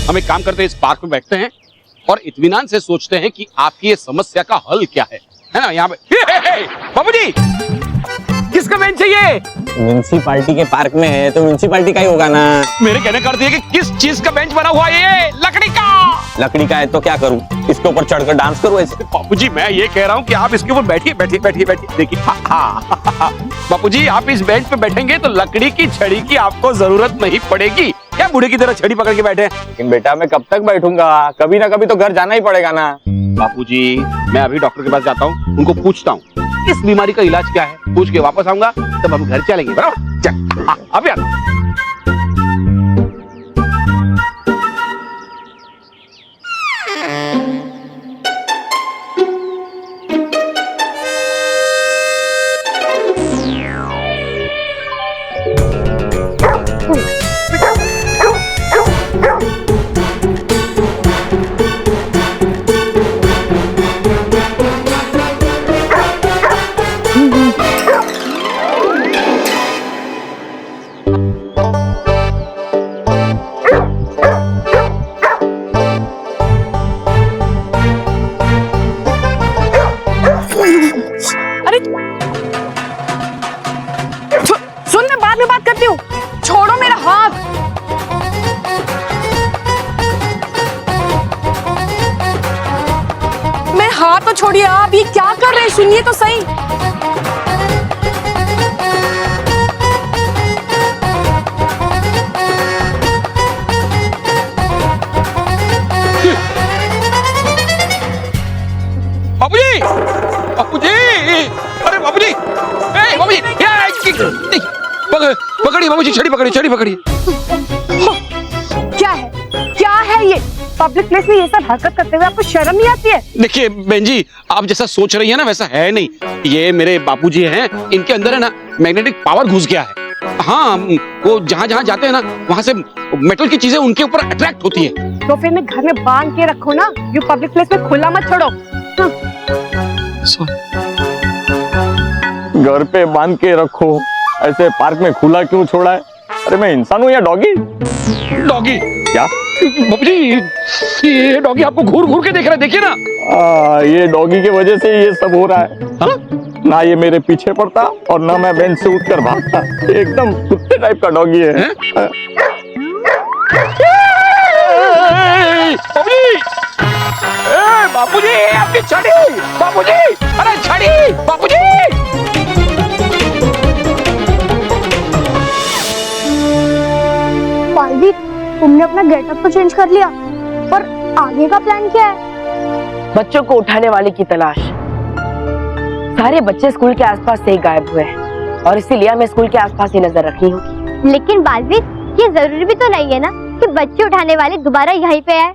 हम एक काम करते हैं, इस पार्क में बैठते हैं और इत्मीनान से सोचते हैं कि आपकी ये समस्या का हल क्या है ना? यहाँ पे बाबूजी, किसका बेंच चाहिए? म्यूनिसिपालिटी के पार्क में है तो म्यूनिसिपालिटी का ही होगा ना। मेरे कहने का अर्थ ये कि किस चीज का बेंच बना हुआ है? ये लकड़ी का। लकड़ी का है तो क्या करूं, इसके ऊपर चढ़कर डांस करूं ऐसे? बापूजी मैं ये कह रहा हूँ कि आप इसके ऊपर बैठिए बैठिए बैठिए बैठिए। देखिए बापूजी, आप इस बेंच पे बैठेंगे तो लकड़ी की छड़ी की आपको जरूरत नहीं पड़ेगी। क्या बूढ़े की तरह छड़ी पकड़ के बैठे? लेकिन बेटा मैं कब तक बैठूंगा, कभी ना कभी तो घर जाना ही पड़ेगा ना। बापूजी मैं अभी डॉक्टर के पास जाता हूँ, उनको पूछता हूँ इस बीमारी का इलाज क्या है, पूछ के वापस आऊंगा तब हम घर चलेंगे। बराबर, चल अभी आता हूं। सुन, मैं बाद में बात करती हूँ, छोड़ो मेरा हाथ। मेरे हाथ तो छोड़िए आप, ये क्या कर रहे हैं? सुनिए तो सही। बापूजी, बापूजी, अरे बापूजी, बापूजी, पकड़िए बाबूजी, छड़ी पकड़िए, छड़ी पकड़िए। क्या है ये? पब्लिक प्लेस में ये सब हरकत करते हुए आपको शर्म नहीं आती है? देखिए बहन जी, आप जैसा सोच रही है ना वैसा है नहीं। ये मेरे बापूजी हैं, इनके अंदर है ना मैग्नेटिक पावर घुस गया है। हाँ, वो जहाँ जहाँ जाते हैं ना वहाँ से मेटल की चीजें उनके ऊपर अट्रैक्ट होती है। तो फिर मैं घर में बांध के रखो ना, ये पब्लिक प्लेस में खुला मत छोड़ो। घर पे बांध के रखो, ऐसे पार्क में खुला क्यों छोड़ा है? अरे मैं इंसान हूँ या डॉगी? डॉगी क्या? बाबूजी, ये डॉगी आपको घूर घूर के देख रहा है, देखिए ना। ये डॉगी की वजह से ये सब हो रहा है। हा? ना ये मेरे पीछे पड़ता और ना मैं बेंच से उठकर भागता। एकदम कुत्ते टाइप का डॉगी है। बापूजी, आपकी छड़ी, बापूजी, अरे छड़ी, बापूजी। बालवीर, तुमने अपना गेटअप तो चेंज कर लिया, पर आगे का प्लान क्या है? बच्चों को उठाने वाले की तलाश। सारे बच्चे स्कूल के आसपास से ही गायब हुए हैं और इसीलिए मैं स्कूल के आसपास ही नजर रखी हूँ। लेकिन बालवीर, ये जरूरी भी तो नहीं है ना कि बच्चे उठाने वाले दोबारा यहीं पे आए।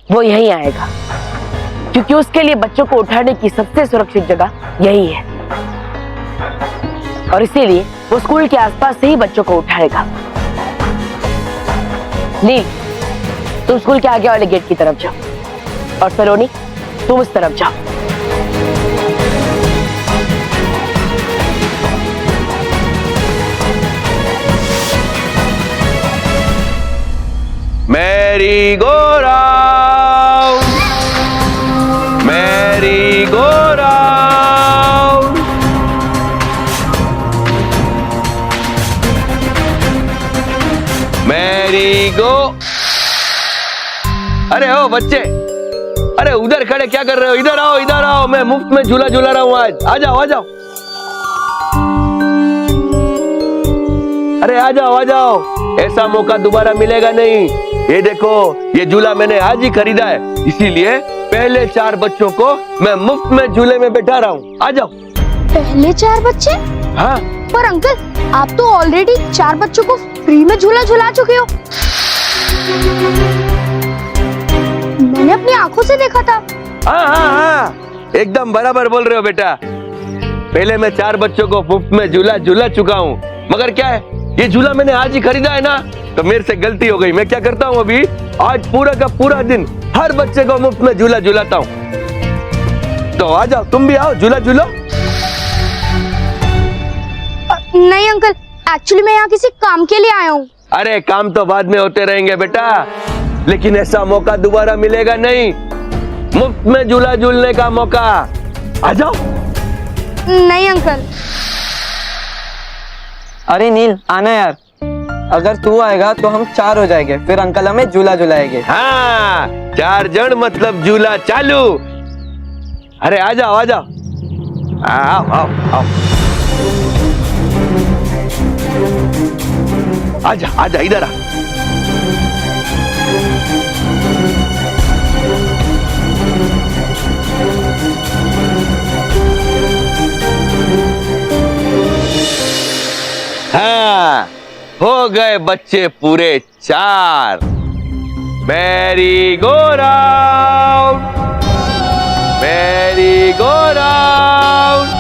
वो यहीं आएगा क्योंकि उसके लिए बच्चों को उठाने की सबसे सुरक्षित जगह यही है और इसीलिए वो स्कूल के आसपास से ही बच्चों को उठाएगा। नील, तुम स्कूल के आगे वाले गेट की तरफ जाओ और सलोनी, तुम इस तरफ जाओ। Mary go round, merry go round. Merry गो। अरे ओ बच्चे, अरे उधर खड़े क्या कर रहे हो? इधर आओ, इधर आओ, मैं मुफ्त में झूला झूला रहा हूँ आज। आ जाओ, आ जाओ। अरे आ जाओ, आ जाओ, ऐसा मौका दोबारा मिलेगा नहीं। ये देखो, ये झूला मैंने आज ही खरीदा है, इसीलिए पहले 4 बच्चों को मैं मुफ्त में झूले में बैठा रहा हूँ। आ जाओ। पहले 4 बच्चे? हाँ। पर अंकल, आप तो ऑलरेडी 4 बच्चों को फ्री में झूला झुला चुके हो। मैंने अपनी आंखों से देखा था। हाँ हाँ हाँ, एकदम बराबर बोल रहे हो बेटा। पहले मैं 4 बच्चों को मुफ्त में झूला झूला चुका हूँ, मगर क्या है, ये झूला मैंने आज ही खरीदा है ना, तो मेरे से गलती हो गई। मैं क्या करता हूँ अभी, आज पूरा का पूरा दिन हर बच्चे को मुफ्त में झूला झूलाता हूँ। तो आ जाओ, तुम भी आओ, झूला झूलो। नहीं अंकल, एक्चुअली मैं यहाँ किसी काम के लिए आया हूँ। अरे काम तो बाद में होते रहेंगे बेटा, लेकिन ऐसा मौका दोबारा मिलेगा नहीं। मुफ्त में झूला झूलने का मौका। आ जाओ। नहीं अंकल। अरे नील आना यार, अगर तू आएगा तो हम 4 हो जाएंगे, फिर अंकल हमें झूला झुलाएंगे। हाँ 4 जन मतलब झूला चालू। अरे आ जाओ आ जाओ, आओ आओ आओ, आजा आजा इधर आ। हाँ हो गए बच्चे पूरे 4। Merry go round, merry go round.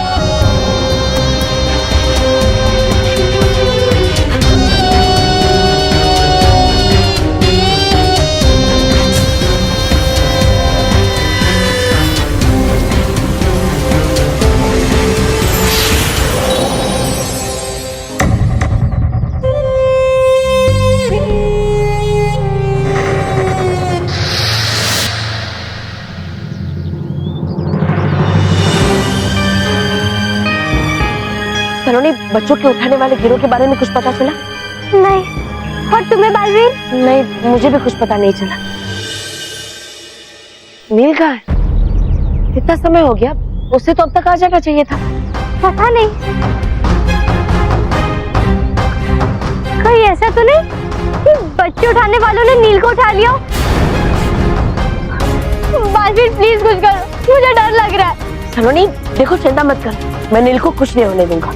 Saloni, बच्चों के उठाने वाले गिरोह के बारे में कुछ पता चला? नहीं। और तुम्हें बालवीर? नहीं, मुझे भी कुछ पता नहीं चला। नील कहाँ है? कितना समय हो गया, उससे तो अब तक आ जाना चाहिए था। पता नहीं, कोई ऐसा तो नहीं कि बच्चे उठाने वालों ने नील को उठा लिया? बालवीर प्लीज कुछ करो, मुझे डर लग रहा है। सलोनी देखो, चिंता मत कर, मैं नील को कुछ नहीं होने दूंगा।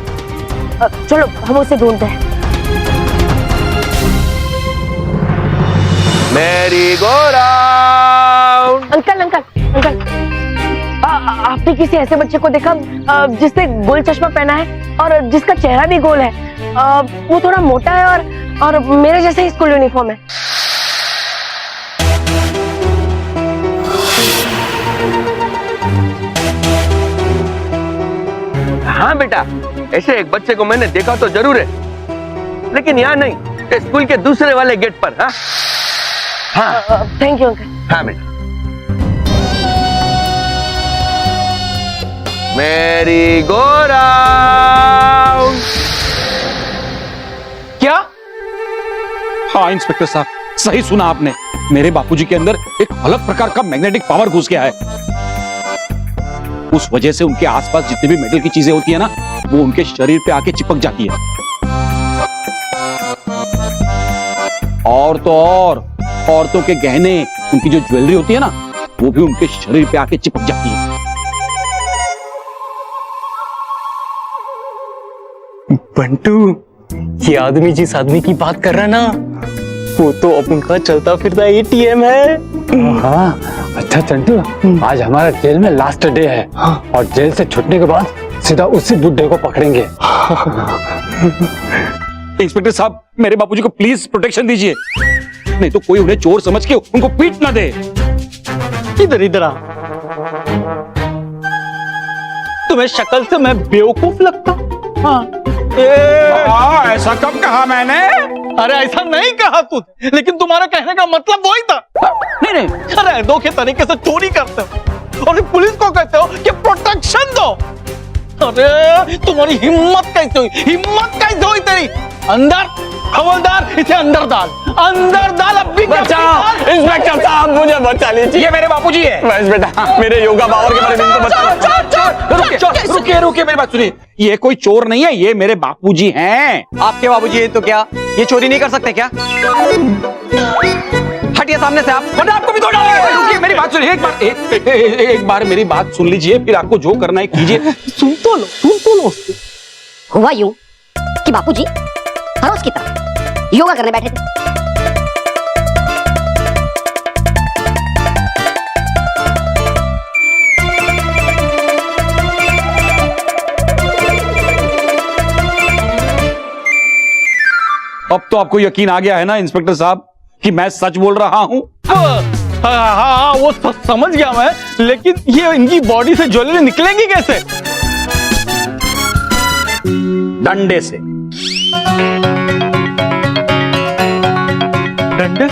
चलो हम उसे ढूंढते हैं। Mary go round. Uncle uncle uncle, आपने किसी ऐसे बच्चे को देखा जिसने गोल चश्मा पहना है और जिसका चेहरा भी गोल है? वो थोड़ा मोटा है और मेरे जैसे ही स्कूल यूनिफॉर्म है। हाँ बेटा, ऐसे एक बच्चे को मैंने देखा तो जरूर है, लेकिन यहाँ नहीं, स्कूल के दूसरे वाले गेट पर। हाँ हाँ थैंक यू अंकल। हाँ बेटा। Mary go round. क्या? हाँ इंस्पेक्टर साहब, सही सुना आपने। मेरे बापूजी के अंदर एक अलग प्रकार का मैग्नेटिक पावर घुस गया है। उस वजह से उनके आसपास जितनी भी मेटल की चीजें होती है ना, वो उनके शरीर पे आके चिपक जाती है। और तो और औरतों के गहने, उनकी जो ज्वेलरी होती है ना, वो भी उनके शरीर पे आके चिपक जाती है। बंटू, ये आदमी जिस आदमी की बात कर रहा है ना, वो तो अपन का चलता फिरता ATM है। हाँ अच्छा चंटू, आज हमारा जेल में लास्ट डे है और जेल से छुटने के बाद सीधा उसी बुड्ढे को पकड़ेंगे। इंस्पेक्टर साहब, मेरे बापूजी को प्लीज प्रोटेक्शन दीजिए, नहीं तो कोई उन्हें चोर समझ के उनको पीट ना दे। इधर इधर आ। तुम्हें शक्ल से मैं बेवकूफ लगता? हाँ। ऐसा कब कहा मैंने? अरे ऐसा नहीं कहा तू, लेकिन तुम्हारा कहने का मतलब वही था। नहीं नहीं, अरे अनोखे तरीके से चोरी करते हो और पुलिस को कहते हो कि प्रोटेक्शन दो। अरे तुम्हारी हिम्मत कैसे हुई? हिम्मत कैसे हुई तेरी? अंदर हवलदार, इसे अंदर डाल, अंदर डाल। अब भी बचाओ इंस्पेक्टर साहब, मुझे बचा लीजिए। ये मेरे बापूजी है। बस बेटा, मेरे योगा पावर के बारे में तो बता। रुकिए रुकिए, मेरी बात सुनिए। ये कोई चोर नहीं है, ये मेरे बापूजी हैं। आपके बाबूजी है तो क्या ये चोरी नहीं कर सकते क्या? हटिए सामने से आप, वरना आपको भी दो डालेंगे। रुकिए, मेरी बात सुनिए, एक बार मेरी बात सुन लीजिए, फिर आपको जो करना है कीजिए। सुन तो लो। हुआ यूं कि बापूजी हर रोज की तरह योगा करने बैठे थे। अब तो आपको यकीन आ गया है ना इंस्पेक्टर साहब कि मैं सच बोल रहा हूं? हाँ, वो समझ गया मैं, लेकिन ये इनकी बॉडी से ज्वेलरी निकलेंगी कैसे? डंडे से। डंडे?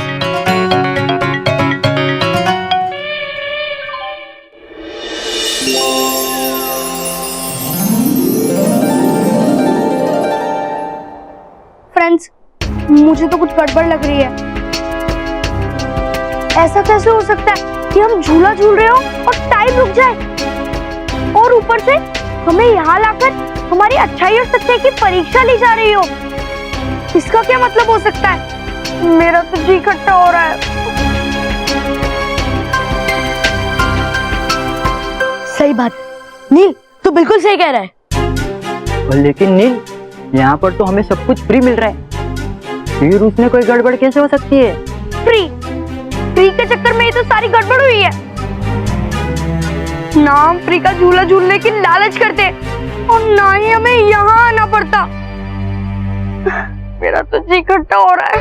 मुझे तो कुछ गड़बड़ लग रही है। ऐसा कैसे हो सकता है कि हम झूला झूल रहे हो और टाइम रुक जाए, और ऊपर से हमें यहाँ लाकर हमारी अच्छाई और सच्चाई की परीक्षा ली जा रही हो। इसका क्या मतलब हो सकता है? मेरा तो जी खट्टा हो रहा है। सही बात, नील तू बिल्कुल सही कह रहा है। लेकिन नील, यहाँ पर तो हमें सब कुछ फ्री मिल रहा है, फिर उसमें कोई गड़बड़ कैसे हो सकती है? फ्री के चक्कर में ही तो सारी गड़बड़ हुई है। ना हम फ्री का झूला झूलने की लालच करते और ना ही हमें यहाँ आना पड़ता। मेरा तो जी खट्टा हो रहा है।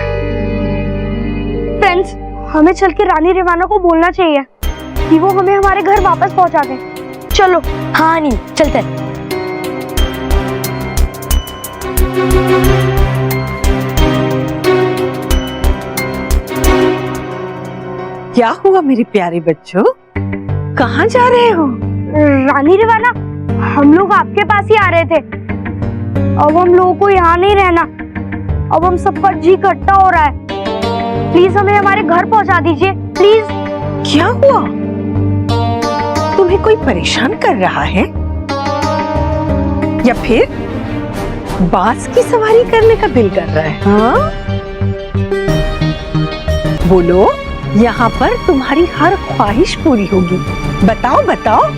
फ्रेंड्स, हमें चल के रानी रिवाना को बोलना चाहिए कि वो हमें हमारे घर वापस पहुंचा दे। चलो। हाँ नील, चलते हैं। क्या हुआ मेरे प्यारे बच्चों, कहाँ जा रहे हो? रानी रिवाना, हम लोग आपके पास ही आ रहे थे। अब हम लोगों को यहाँ नहीं रहना। अब हम सबका जी खट्टा हो रहा है। प्लीज हमें हमारे घर पहुँचा दीजिए, प्लीज। क्या हुआ? तुम्हें कोई परेशान कर रहा है या फिर बास की सवारी करने का दिल कर रहा है? हाँ, बोलो, यहाँ पर तुम्हारी हर ख्वाहिश पूरी होगी। बताओ बताओ।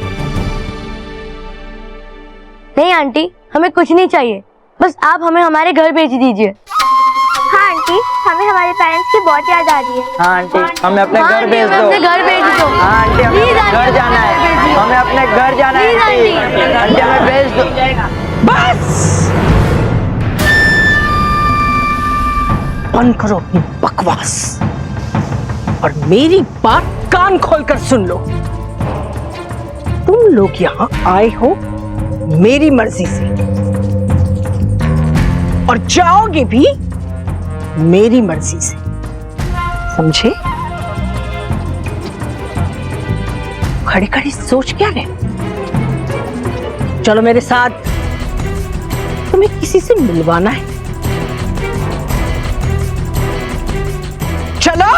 नहीं आंटी, हमें कुछ नहीं चाहिए, बस आप हमें हमारे घर भेज दीजिए। हाँ आंटी, हमें हमारे पेरेंट्स की बहुत याद आ रही है। हाँ आंटी, हमें अपने घर भेज दो। अपने घर भेज दो। हाँ आंटी, हमें घर जाना है। हमें अपने घर जाना है आंटी। आंटी, हमें भेज दो। बस बंद करो अपनी बकवास और मेरी बात कान खोलकर सुन लो। तुम लोग यहाँ आए हो मेरी मर्जी से और जाओगे भी मेरी मर्जी से, समझे? खड़े खड़े सोच क्या रहे? चलो मेरे साथ, तुम्हें किसी से मिलवाना है। चलो।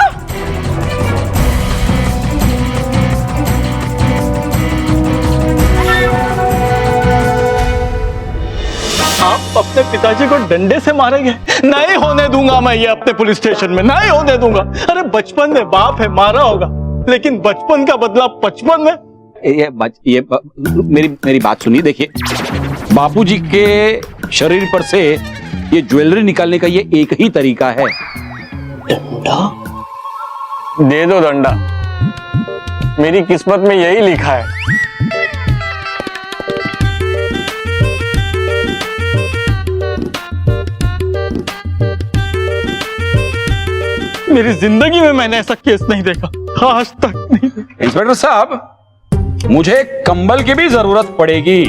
आप अपने पिताजी को डंडे से मारेंगे? नहीं होने दूंगा मैं ये अपने पुलिस स्टेशन में, नहीं होने दूंगा। अरे बचपन में बाप है, मारा होगा, लेकिन बचपन का बदला 55 में। मेरी बात सुनिए। देखिए, बापूजी के शरीर पर से ये ज्वेलरी निकालने का ये एक ही तरीका है। डंडा दे दो, डंडा। मेरी किस्मत में यही लिखा है। मेरी जिंदगी में मैंने ऐसा केस नहीं देखा, आज तक नहीं देखा। इंस्पेक्टर साहब, मुझे कंबल की भी जरूरत पड़ेगी।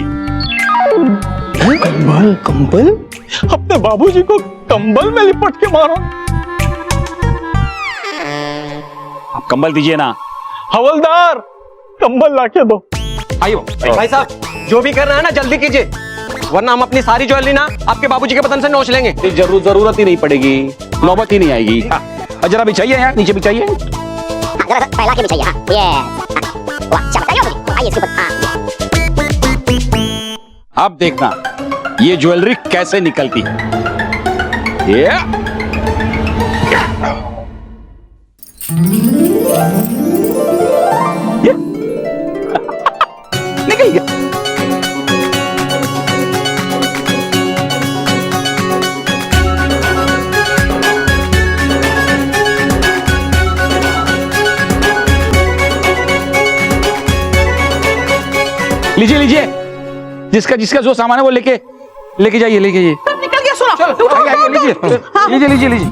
कंबल? कंबल? अपने बाबूजी को कंबल में लिपट के मारा। आप कंबल दीजिए ना। हवलदार, कंबल लाके दो। आइए भाई साहब, जो भी कर रहे हैं ना जल्दी कीजिए, वरना हम अपनी सारी ज्वेलरी ना आपके बाबूजी के बदन से नोच लेंगे। जरूरत ही नहीं पड़ेगी, नौबत ही नहीं आएगी। जरा बिछाइए, यहाँ नीचे बिछाइए। फैला के बिछाइए। हाँ, ये वाह, चमकाइए मुझे। आइए इसके ऊपर। हाँ। अब देखना ये ज्वेलरी कैसे निकलती है। ये निकल गया। लीजिए लीजिए, जिसका जो सामान है वो लेके जाइए, लेके जाइए। निकल गया, सुनो। चलो, लीजिए लीजिए लीजिए।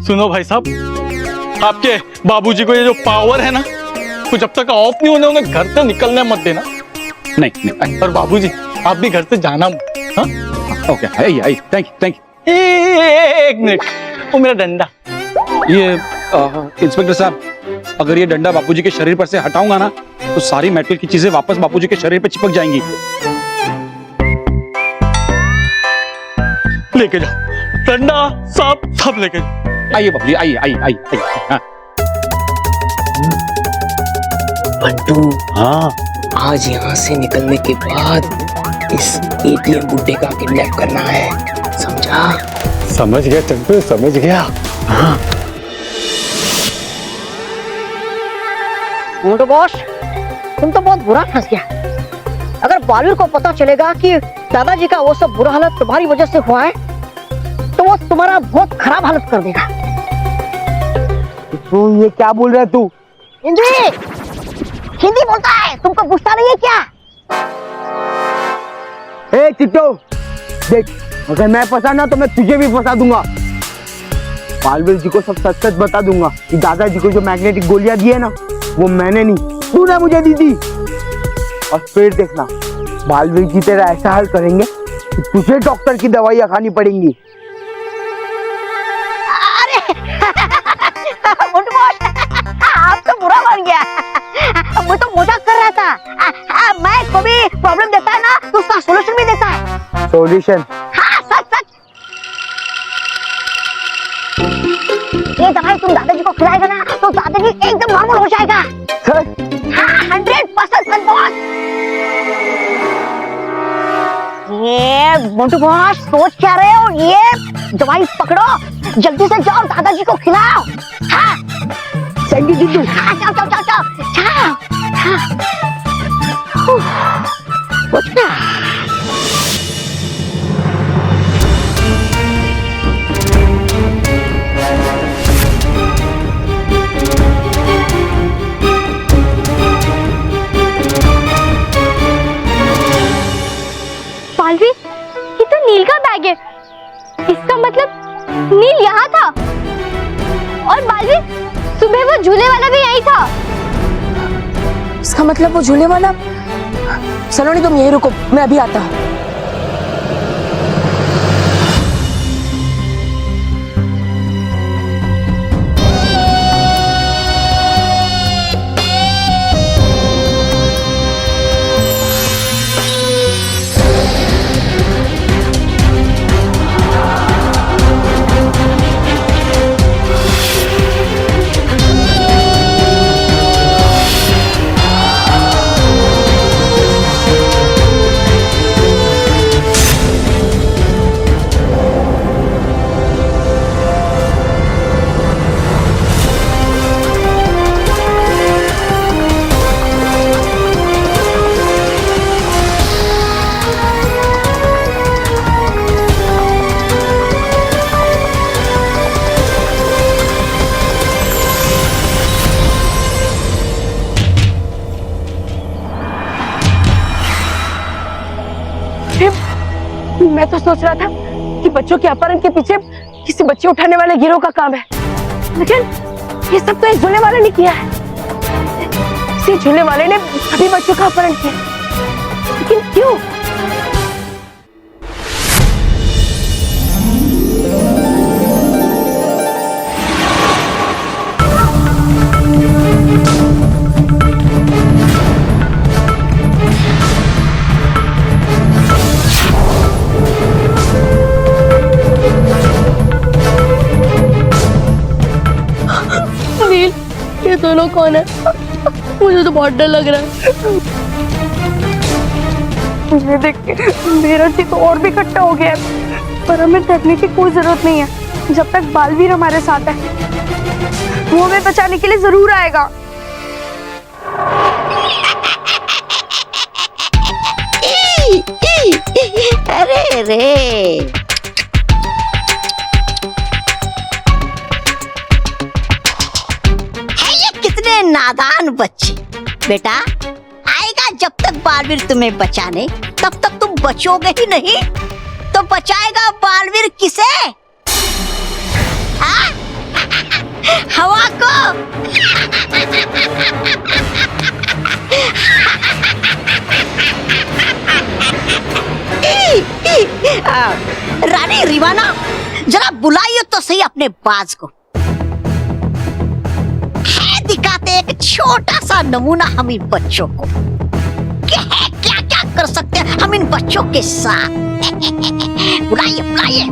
सुनो भाई साहब, आपके बाबूजी को ये जो पावर है ना, वो जब तक ऑफ नहीं होने उन्हें घर से निकलने मत देना। नहीं। और बाबूजी, आप भी घर से जाना मत। हाँ? Okay, I, thank you. एक मिनट, वो मेरा डंडा। ये इंस्पेक्टर साहब, अगर ये डंडा बापूजी के शरीर पर से हटाऊंगा ना तो सारी मेटल की चीजें वापस बापूजी के शरीर पे चिपक जाएंगी। लेके जाओ डंडा सब लेके जाओ। आइए बापूजी, आइए आइए आइए आइए। हाँ। बंटू, हाँ आज यहाँ से निकलने के बाद इस एटीएम बुड्ढे का किडनैप करना है, समझा? समझ गया चंपू, समझ गया। हाँ। मोटू बॉस, तुम तो बहुत बुरा फंस गया। अगर बालवीर को पता चलेगा कि दादाजी का वो सब बुरा हालत तुम्हारी वजह से हुआ है तो वो तुम्हारा बहुत खराब हालत कर देगा। तू ये क्या बोल रहा है तू? हिंदी बोलता है, तुमको गुस्सा नहीं है क्या? ए चिट्टो, देख अगर मैं फंसा ना तो मैं तुझे भी फंसा दूंगा। बालवीर जी को सब सच सच बता दूंगा कि दादाजी को जो मैग्नेटिक गोलियां दी है ना वो मैंने नहीं, तूने मुझे दी थी। और फिर देखना बालवीर जी तेरा ऐसा हाल करेंगे कि तुझे डॉक्टर की दवाइयां खानी पड़ेंगी। मोटू बॉस, आप तो बुरा मान गया। मैं तो मजाक कर रहा था। मैं कभी प्रॉब्लम देता है ना तो उसका सॉल्यूशन भी देता है। सॉल्यूशन? हाँ सच सच। ये दवाई तुम दादाजी को खिलाएगा ना तो दादाजी एकदम नॉर्मल हो जाएगा। सच? हाँ 100% सच बॉस। ये मोटू बॉस सोच क्या रहे हो? ये दवाई पकड़ो, जल्दी से जाओ दादाजी को खिलाओ। हाँ चंगी जिद्दू। हाँ जाओ जाओ जाओ जाओ। बालवीर, ये तो नील का बैग है। इसका मतलब नील यहाँ था। और बालवीर, सुबह वो झूले वाला भी यही था। इसका मतलब वो झूले वाला। सलोनी तुम यही रुको, मैं अभी आता हूँ। मैं तो सोच रहा था कि बच्चों के अपहरण के पीछे किसी बच्चे उठाने वाले गिरोह का काम है, लेकिन ये सब तो इस झूले वाले ने किया है। इसी झूले वाले ने सभी बच्चों का अपहरण किया, लेकिन क्यों? ये दोनों कौन है? मुझे तो बहुत डर लग रहा है। ये देख मेरा जी तो और भी इकट्ठा हो गया है, पर हमें डरने की कोई जरूरत नहीं है। जब तक बालवीर हमारे साथ है वो हमें बचाने के लिए जरूर आएगा। अरे रे नादान बच्चे। बेटा आएगा जब तक बालवीर तुम्हें बचाने, तब तक तुम बचोगे ही नहीं। तो बचाएगा बालवीर किसे? हाँ? हवा को। रानी रिवाना, जरा बुलाइए तो सही अपने बाज को। दिखाते छोटा सा नमूना हम इन बच्चों को क्या क्या कर सकते हैं हम इन बच्चों के साथ। बुलाइए बुलाइए।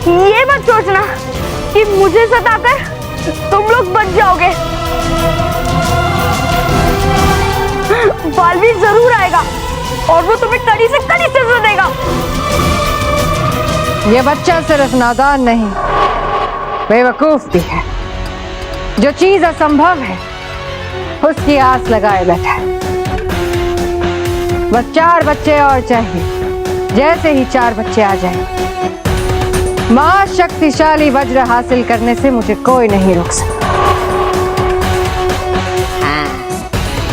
ये मत सोचना कि मुझे सताकर तुम लोग बच जाओगे। बालवीर जरूर आएगा और वो तुम्हें कड़ी से कड़ी सजा देगा। ये बच्चा सिर्फ नादान नहीं, बेवकूफ भी है। जो चीज असंभव है उसकी आस लगाए बैठा है। बस 4 बच्चे और चाहिए। जैसे ही 4 बच्चे आ जाए, मां शक्तिशाली वज्र हासिल करने से मुझे कोई नहीं रोक सकता।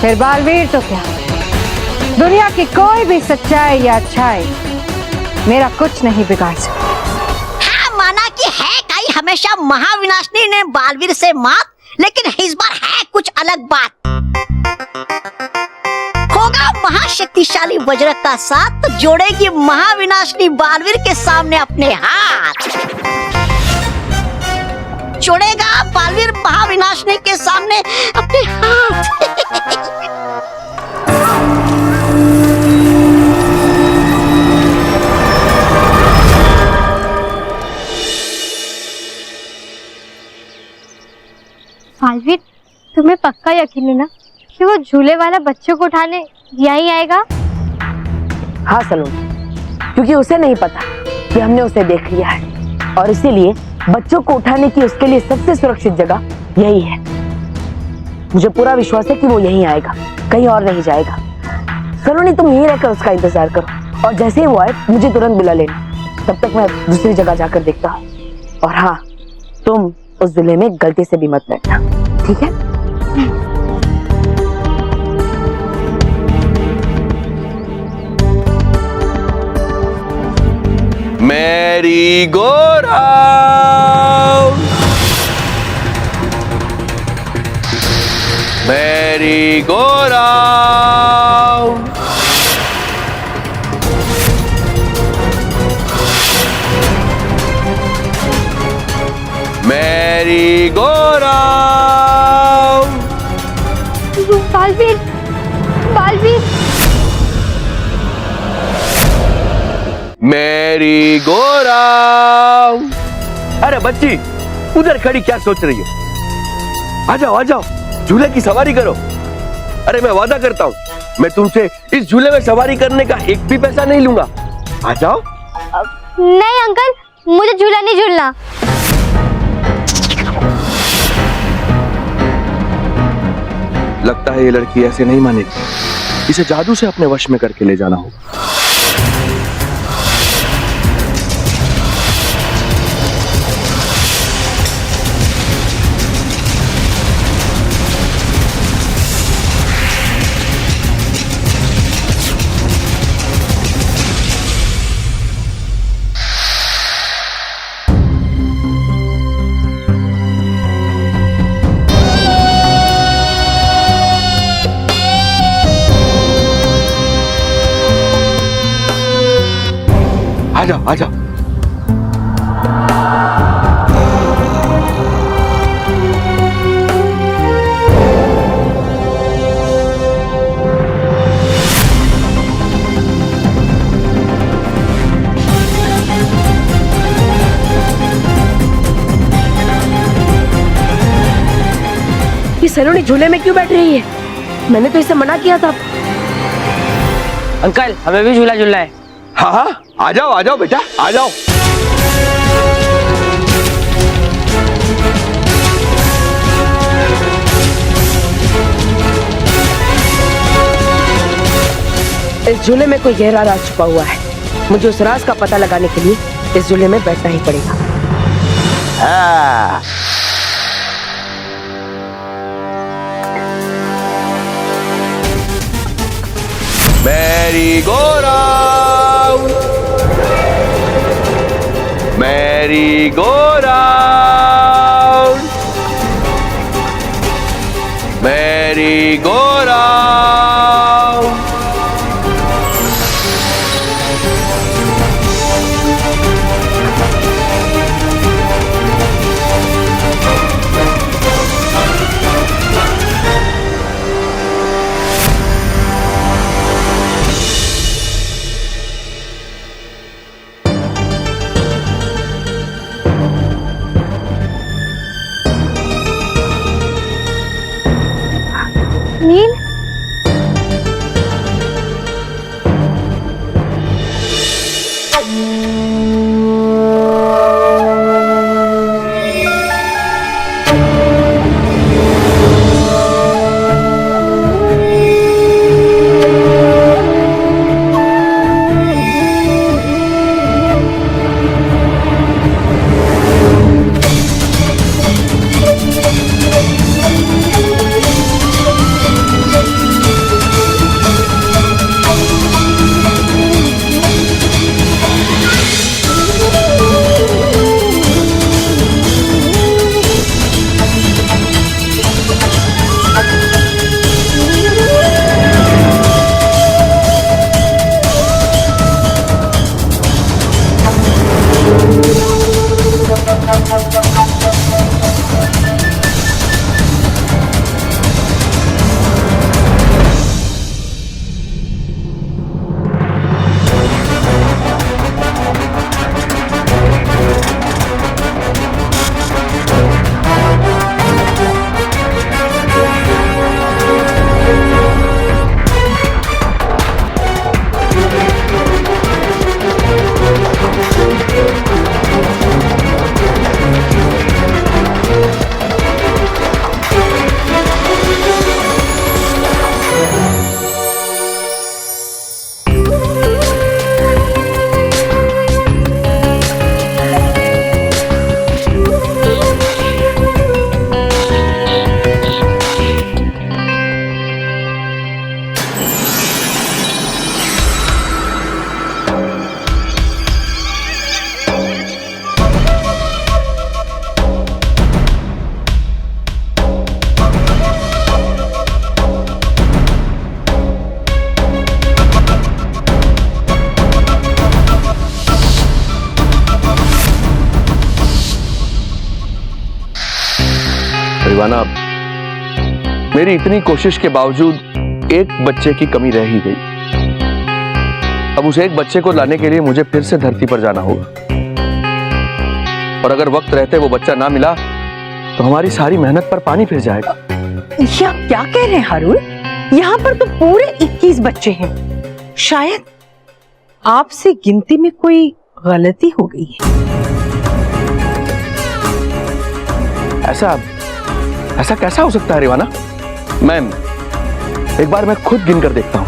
फिर बालवीर तो क्या, दुनिया की कोई भी सच्चाई या अच्छाई मेरा कुछ नहीं बिगाड़ सकता। हाँ, माना कि है कहीं हमेशा महाविनाशनी ने बालवीर से मात, लेकिन इस बार है कुछ अलग बात। होगा महाशक्तिशाली वज्र का साथ, तो जोड़ेगी महाविनाशनी बालवीर के सामने अपने हाथ। जोड़ेगा बालवीर महाविनाशनी के सामने अपने हाथ। बालवीर, तुम्हें पक्का यकीन है ना कि वो झूले वाला बच्चों को उठाने यहीं आएगा? हाँ सलोनी, क्योंकि उसे नहीं पता कि हमने उसे देख लिया है और इसीलिए बच्चों को उठाने की उसके लिए सबसे सुरक्षित जगह यही है। मुझे पूरा विश्वास है कि वो यहीं आएगा, कहीं और नहीं जाएगा। सलोनी, तुम यहीं रहकर उसका इंतजार करो और जैसे ही वो आए मुझे तुरंत बुला लेना। तब तक मैं दूसरी जगह जाकर देखता हूँ। और हाँ, तुम उस झूले में गलती से भी मत बैठना, ठीक है? Mary go round, merry go round, merry go round. Baalveer, Baalveer, Mary go round. अरे बच्ची, उधर खड़ी क्या सोच रही है? आ जाओ आ जाओ, झूले की सवारी करो। अरे मैं वादा करता हूँ, मैं तुमसे इस झूले में सवारी करने का एक भी पैसा नहीं लूंगा। आ जाओ। नहीं अंकल, मुझे झूला नहीं झूलना। लगता है ये लड़की ऐसे नहीं मानेगी, इसे जादू से अपने वश में करके ले जाना होगा। आ जाओ आ जाओ। ये सलोनी झूले में क्यों बैठ रही है? मैंने तो इसे मना किया था। अंकल हमें भी झूला झूलना है। हाँ हाँ आ जाओ बेटा आ जाओ। इस झूले में कोई गहरा राज छुपा हुआ है। मुझे उस राज का पता लगाने के लिए इस झूले में बैठना ही पड़ेगा। हाँ। Merry go round, merry go round, merry go round. Neel, Rivana, मेरी इतनी कोशिश के बावजूद एक बच्चे की कमी रह ही गई। अब उस एक बच्चे को लाने के लिए मुझे फिर से धरती पर जाना होगा, और अगर वक्त रहते वो बच्चा ना मिला तो हमारी सारी मेहनत पर पानी फिर जाएगा। ये आप क्या कह रहे हैं हारून? यहाँ पर तो पूरे 21 बच्चे हैं। शायद आपसे गिनती में कोई गलती हो गई है। ऐसा कैसा हो सकता है रिवाना? मैम, एक बार मैं खुद गिन कर देखता हूं।